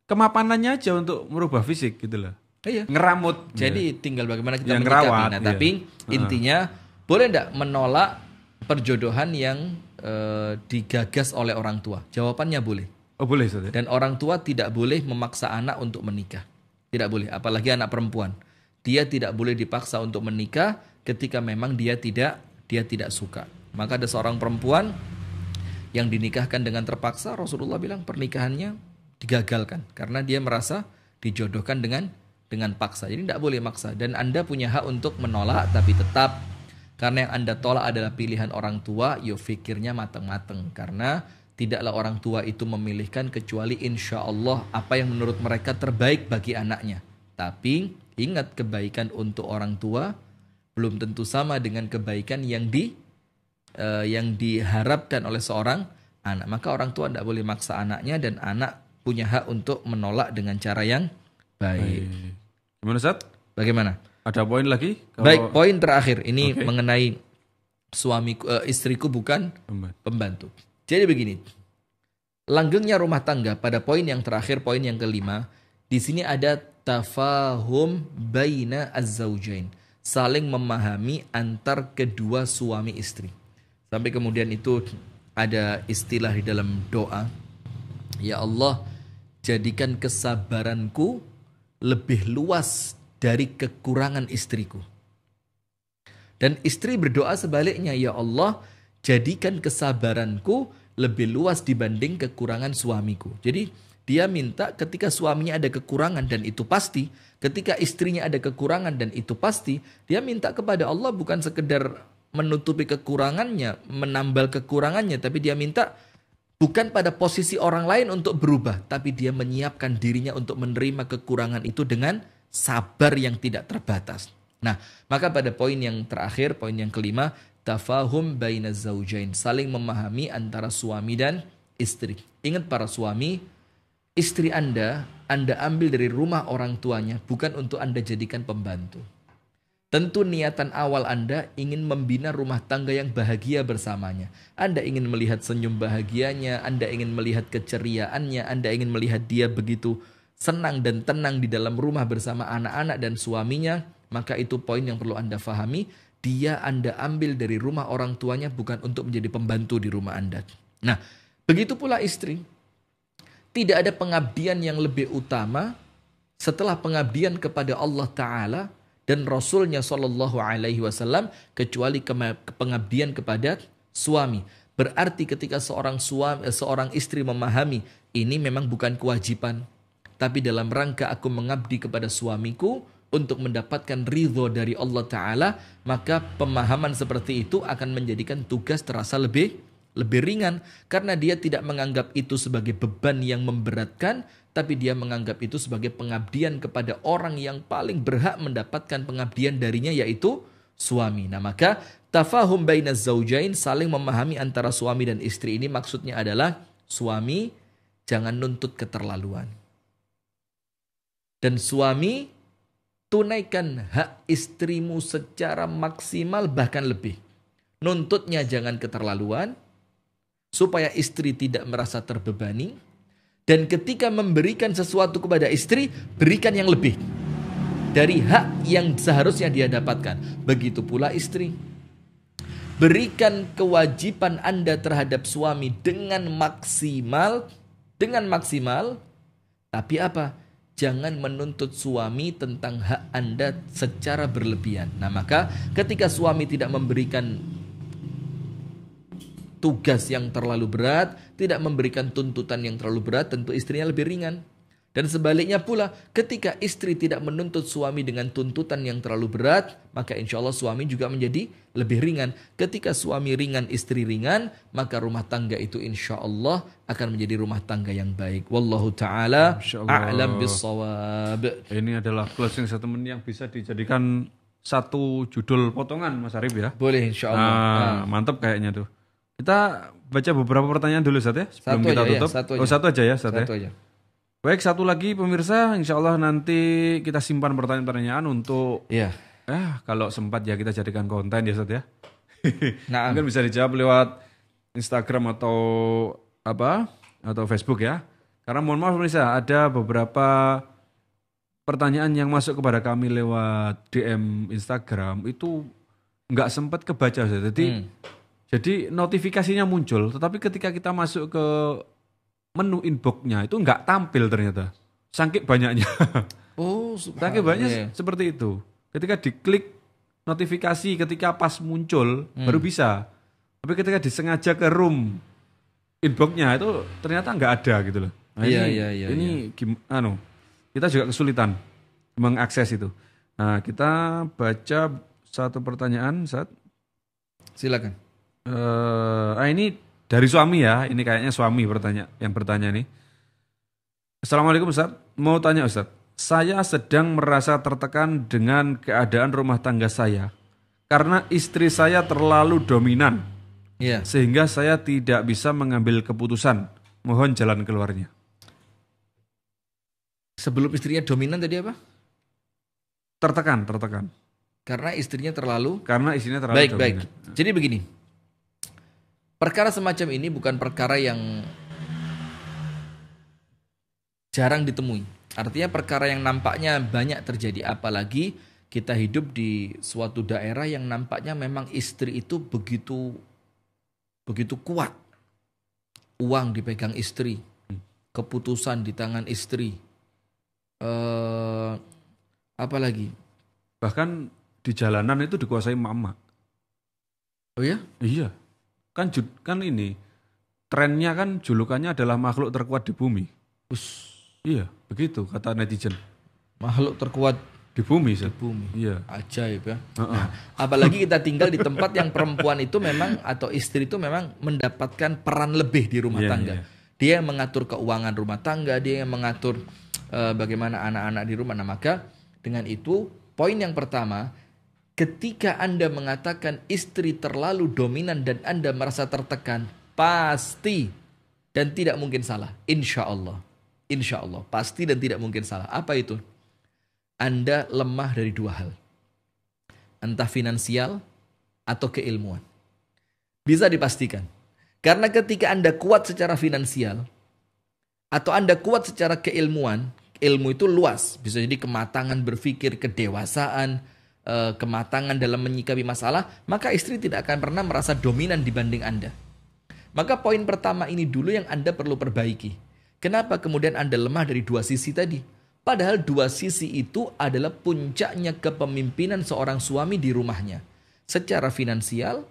kemapanannya aja untuk merubah fisik gitu loh. Iya. Ngeramut. Jadi tinggal bagaimana kita yang menyikapi. ngerawat, tapi intinya boleh enggak menolak perjodohan yang digagas oleh orang tua? Jawabannya boleh. Oh boleh Ustaz. Dan orang tua tidak boleh memaksa anak untuk menikah. Tidak boleh, apalagi anak perempuan. Dia tidak boleh dipaksa untuk menikah ketika memang dia tidak suka. Maka ada seorang perempuan yang dinikahkan dengan terpaksa, Rasulullah bilang pernikahannya digagalkan karena dia merasa dijodohkan dengan paksa. Jadi tidak boleh maksa dan Anda punya hak untuk menolak, tapi tetap karena yang Anda tolak adalah pilihan orang tua, yuk fikirnya matang-matang karena tidaklah orang tua itu memilihkan kecuali insya Allah apa yang menurut mereka terbaik bagi anaknya. Tapi ingat, kebaikan untuk orang tua belum tentu sama dengan kebaikan yang diharapkan oleh seorang anak. Maka orang tua tidak boleh maksa anaknya dan anak punya hak untuk menolak dengan cara yang baik. Gimana Ustaz? Bagaimana? Ada poin lagi? Baik, poin terakhir ini mengenai istriku bukan pembantu. Jadi begini, langgengnya rumah tangga pada poin yang terakhir, poin yang kelima, di sini ada tafahum baina az-zaujain, saling memahami antar kedua suami istri. Sampai kemudian itu ada istilah di dalam doa, ya Allah, jadikan kesabaranku lebih luas dari kekurangan istriku. Dan istri berdoa sebaliknya, ya Allah, jadikan kesabaranku lebih luas dibanding kekurangan suamiku. Jadi dia minta ketika suaminya ada kekurangan dan itu pasti, ketika istrinya ada kekurangan dan itu pasti, dia minta kepada Allah bukan sekedar menutupi kekurangannya, menambal kekurangannya, tapi dia minta bukan pada posisi orang lain untuk berubah, tapi dia menyiapkan dirinya untuk menerima kekurangan itu dengan sabar yang tidak terbatas. Nah, maka pada poin yang terakhir, poin yang kelima, tafahum baina zaujain, saling memahami antara suami dan istri. Ingat para suami, istri Anda ambil dari rumah orang tuanya bukan untuk Anda jadikan pembantu. Tentu niatan awal Anda ingin membina rumah tangga yang bahagia bersamanya. Anda ingin melihat senyum bahagianya, Anda ingin melihat keceriaannya, Anda ingin melihat dia begitu senang dan tenang di dalam rumah bersama anak-anak dan suaminya. Maka itu poin yang perlu Anda fahami. Dia Anda ambil dari rumah orang tuanya bukan untuk menjadi pembantu di rumah Anda. Nah, begitu pula istri. Tidak ada pengabdian yang lebih utama setelah pengabdian kepada Allah Ta'ala dan Rasulnya Shallallahu Alaihi Wasallam kecuali pengabdian kepada suami. Berarti ketika seorang istri memahami ini memang bukan kewajiban, tapi dalam rangka aku mengabdi kepada suamiku untuk mendapatkan ridho dari Allah Ta'ala, maka pemahaman seperti itu akan menjadikan tugas terasa lebih ringan. Karena dia tidak menganggap itu sebagai beban yang memberatkan, tapi dia menganggap itu sebagai pengabdian kepada orang yang paling berhak mendapatkan pengabdian darinya, yaitu suami. Nah, maka tafahum baina zaujain, saling memahami antara suami dan istri ini maksudnya adalah suami jangan nuntut keterlaluan. Dan suami, tunaikan hak istrimu secara maksimal bahkan lebih. Nuntutnya jangan keterlaluan, supaya istri tidak merasa terbebani. Dan ketika memberikan sesuatu kepada istri, berikan yang lebih dari hak yang seharusnya dia dapatkan. Begitu pula istri. Berikan kewajiban Anda terhadap suami dengan maksimal. Tapi apa? Jangan menuntut suami tentang hak Anda secara berlebihan. Nah, maka ketika suami tidak memberikan tugas yang terlalu berat, tidak memberikan tuntutan yang terlalu berat, tentu istrinya lebih ringan. Dan sebaliknya pula, ketika istri tidak menuntut suami dengan tuntutan yang terlalu berat, maka insya Allah suami juga menjadi lebih ringan. Ketika suami ringan, istri ringan, maka rumah tangga itu insya Allah akan menjadi rumah tangga yang baik. Wallahu ta'ala a'lam bissawab. Ini adalah closing statement yang bisa dijadikan satu judul potongan, Mas Arif ya. Boleh insya Allah. Mantap kayaknya tuh. Kita baca beberapa pertanyaan dulu Ustaz ya, sebelum satu kita aja, tutup. Ya, satu aja ya Ustaz ya. Satu aja. Baik, satu lagi pemirsa, insya Allah nanti kita simpan pertanyaan-pertanyaan untuk kalau sempat ya kita jadikan konten ya Ustaz ya. Nah, mungkin bisa dijawab lewat Instagram atau Facebook ya. Karena mohon maaf pemirsa, ada beberapa pertanyaan yang masuk kepada kami lewat DM Instagram itu nggak sempat kebaca Ustaz. Jadi notifikasinya muncul, tetapi ketika kita masuk ke menu inbox-nya itu nggak tampil ternyata. Saking banyaknya. Saking banyaknya seperti itu. Ketika diklik notifikasi ketika pas muncul baru bisa. Tapi ketika disengaja ke room inbox-nya itu ternyata nggak ada gitu loh. Nah, kita juga kesulitan mengakses itu. Nah, kita baca satu pertanyaan, Ustaz. Silakan. Ini dari suami ya, ini kayaknya suami yang bertanya nih. Assalamualaikum Ustaz, mau tanya Ustaz, saya sedang merasa tertekan dengan keadaan rumah tangga saya karena istri saya terlalu dominan Iya. sehingga saya tidak bisa mengambil keputusan. Mohon jalan keluarnya. Sebelum istrinya dominan tadi apa? Tertekan. Karena istrinya terlalu. Karena istrinya terlalu Baik. dominan. Jadi begini. Perkara semacam ini bukan perkara yang jarang ditemui. Artinya perkara yang nampaknya banyak terjadi. Apalagi kita hidup di suatu daerah yang nampaknya memang istri itu begitu kuat. Uang dipegang istri. Keputusan di tangan istri. Apalagi? Bahkan di jalanan itu dikuasai mama. Oh ya? Iya. Kan ini trennya kan julukannya adalah makhluk terkuat di bumi. Iya, begitu kata netizen. Makhluk terkuat Di bumi, Seth. di bumi. Iya. Ajaib ya. Nah, apalagi kita tinggal di tempat yang perempuan itu memang atau istri itu memang mendapatkan peran lebih di rumah Iya, tangga. iya. Dia yang mengatur keuangan rumah tangga, dia yang mengatur bagaimana anak-anak di rumah. Nah, maka dengan itu poin yang pertama, ketika Anda mengatakan istri terlalu dominan dan Anda merasa tertekan, pasti dan tidak mungkin salah. Insya Allah. Pasti dan tidak mungkin salah. Apa itu? Anda lemah dari dua hal. Entah finansial atau keilmuan. Bisa dipastikan. Karena ketika Anda kuat secara finansial atau Anda kuat secara keilmuan, ilmu itu luas. Bisa jadi kematangan berpikir, kedewasaan, kematangan dalam menyikapi masalah, maka istri tidak akan pernah merasa dominan dibanding Anda. Maka poin pertama ini dulu yang Anda perlu perbaiki. Kenapa kemudian Anda lemah dari dua sisi tadi? Padahal dua sisi itu adalah puncaknya kepemimpinan seorang suami di rumahnya. Secara finansial,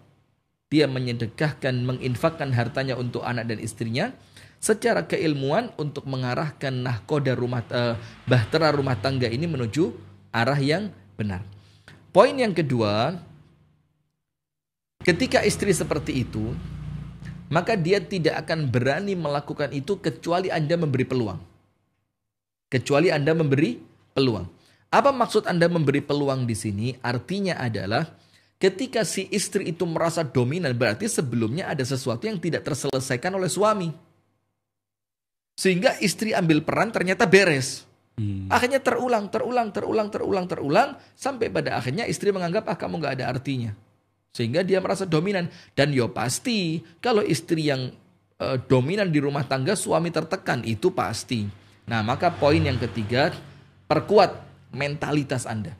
dia menyedekahkan, menginfakkan hartanya untuk anak dan istrinya. Secara keilmuan untuk mengarahkan nahkoda bahtera rumah tangga ini menuju arah yang benar. Poin yang kedua, ketika istri seperti itu, maka dia tidak akan berani melakukan itu kecuali Anda memberi peluang. Kecuali Anda memberi peluang. Apa maksud Anda memberi peluang di sini? Artinya adalah ketika si istri itu merasa dominan, berarti sebelumnya ada sesuatu yang tidak terselesaikan oleh suami. Sehingga istri ambil peran ternyata beres. Akhirnya terulang, sampai pada akhirnya istri menganggap kamu gak ada artinya. Sehingga dia merasa dominan. Dan pasti kalau istri yang dominan di rumah tangga, suami tertekan, itu pasti. Nah, maka poin yang ketiga, perkuat mentalitas Anda.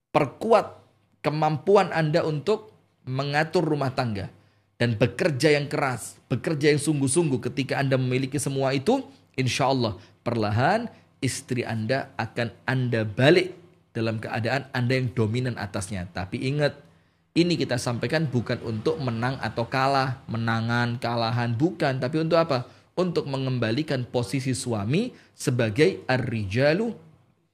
Perkuat kemampuan Anda untuk mengatur rumah tangga. Dan bekerja yang keras, bekerja yang sungguh-sungguh. Ketika Anda memiliki semua itu, insya Allah perlahan istri Anda akan Anda balik dalam keadaan Anda yang dominan atasnya. Tapi ingat, ini kita sampaikan bukan untuk menang atau kalah, menangan, kalahan, bukan. Tapi untuk apa? Untuk mengembalikan posisi suami sebagai ar-rijalu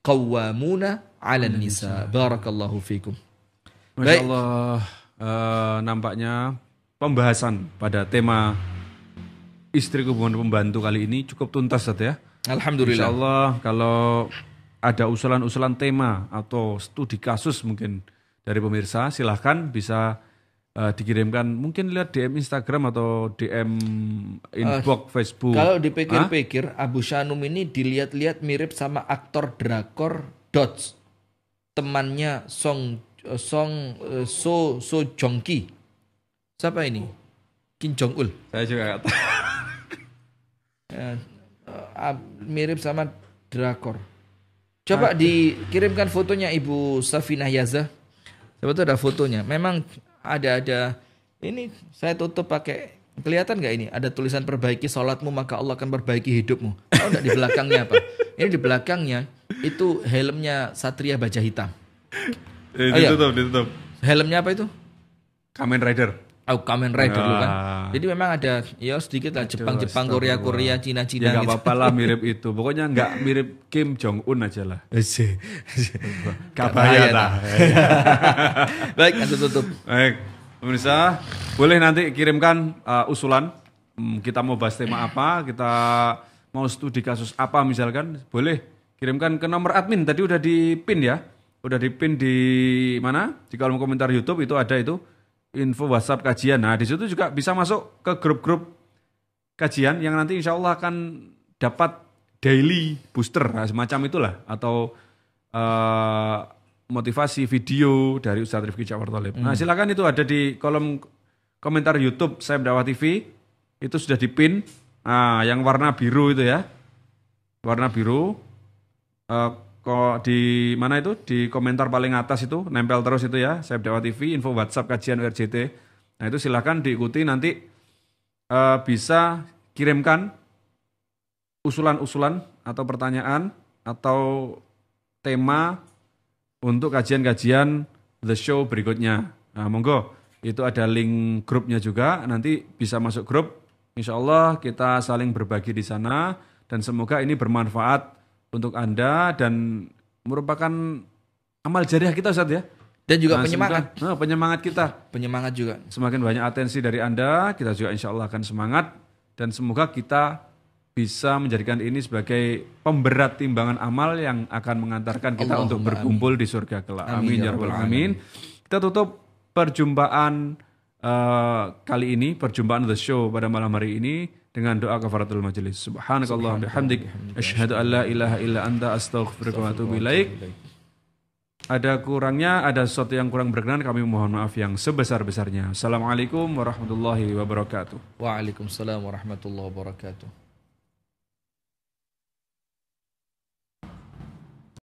qawwamuna 'alan nisa. Barakallahu fikum. Masya Allah, nampaknya pembahasan pada tema istri hubungan pembantu kali ini cukup tuntas, Ustaz, ya. Alhamdulillah. Insya Allah kalau ada usulan-usulan tema atau studi kasus mungkin dari pemirsa, silahkan bisa dikirimkan, mungkin lihat DM Instagram atau DM inbox Facebook. Kalau dipikir-pikir, Abu Shanum ini dilihat-lihat mirip sama aktor drakor Dots, temannya So Jong Ki. Siapa ini? Kim Jong Il. Saya juga nggak tahu. Mirip sama drakor. Coba dikirimkan fotonya Ibu Safinah Yaza. Sebetulnya ada fotonya. Memang ada. Ini saya tutup pakai, kelihatan nggak ini? Ada tulisan perbaiki sholatmu maka Allah akan perbaiki hidupmu. Tahu nggak di belakangnya apa? Ini di belakangnya itu helmnya Satria Baja Hitam. Ditutup. Helmnya apa itu? Kamen Rider. Oh, Kamen Rider dulu kan. Jadi memang ada sedikit lah Jepang, Korea, Cina Ya gitu. nggak apa-apa lah mirip itu. Pokoknya nggak mirip Kim Jong Un aja lah. Gak bahaya lah. Baik, langsung tutup. Baik, pemirsa, boleh nanti kirimkan usulan. Kita mau bahas tema apa, kita mau studi kasus apa misalkan, boleh kirimkan ke nomor admin. Tadi udah di-pin ya. Udah di-pin di mana? Di kolom komentar YouTube itu ada itu. info WhatsApp kajian. Nah, di situ juga bisa masuk ke grup-grup kajian yang nanti insya Allah akan dapat daily booster, nah, semacam itulah, atau motivasi video dari Ustadz Rifki Ja'far Thalib. Nah, silakan, itu ada di kolom komentar YouTube Saeb Dakwah TV, itu sudah dipin. Nah, yang warna biru itu ya, warna biru. Kok di mana itu, di komentar paling atas itu nempel terus itu ya, Saeb Dakwah TV, info WhatsApp kajian URJT. Nah, itu silakan diikuti, nanti bisa kirimkan usulan-usulan atau pertanyaan atau tema untuk kajian-kajian The Show berikutnya. Nah, monggo, itu ada link grupnya juga, nanti bisa masuk grup. Insya Allah kita saling berbagi di sana, dan semoga ini bermanfaat untuk Anda dan merupakan amal jariah kita, Ustaz ya. Dan juga penyemangat. Penyemangat kita. Penyemangat juga. Semakin banyak atensi dari Anda, kita juga insya Allah akan semangat. Dan semoga kita bisa menjadikan ini sebagai pemberat timbangan amal yang akan mengantarkan kita untuk berkumpul di surga kelak. Amin ya rabbal alamin. Kita tutup perjumpaan kali ini, perjumpaan The Show pada malam hari ini dengan doa kafaratul majelis. Subhanakallah bihamdik, asyhadu an la ilaha illa anta, astaghfiruka wa atubu ilaik. Ada kurangnya, ada sesuatu yang kurang berkenan, kami mohon maaf yang sebesar-besarnya. Assalamualaikum warahmatullahi wabarakatuh. Waalaikumsalam warahmatullahi wabarakatuh.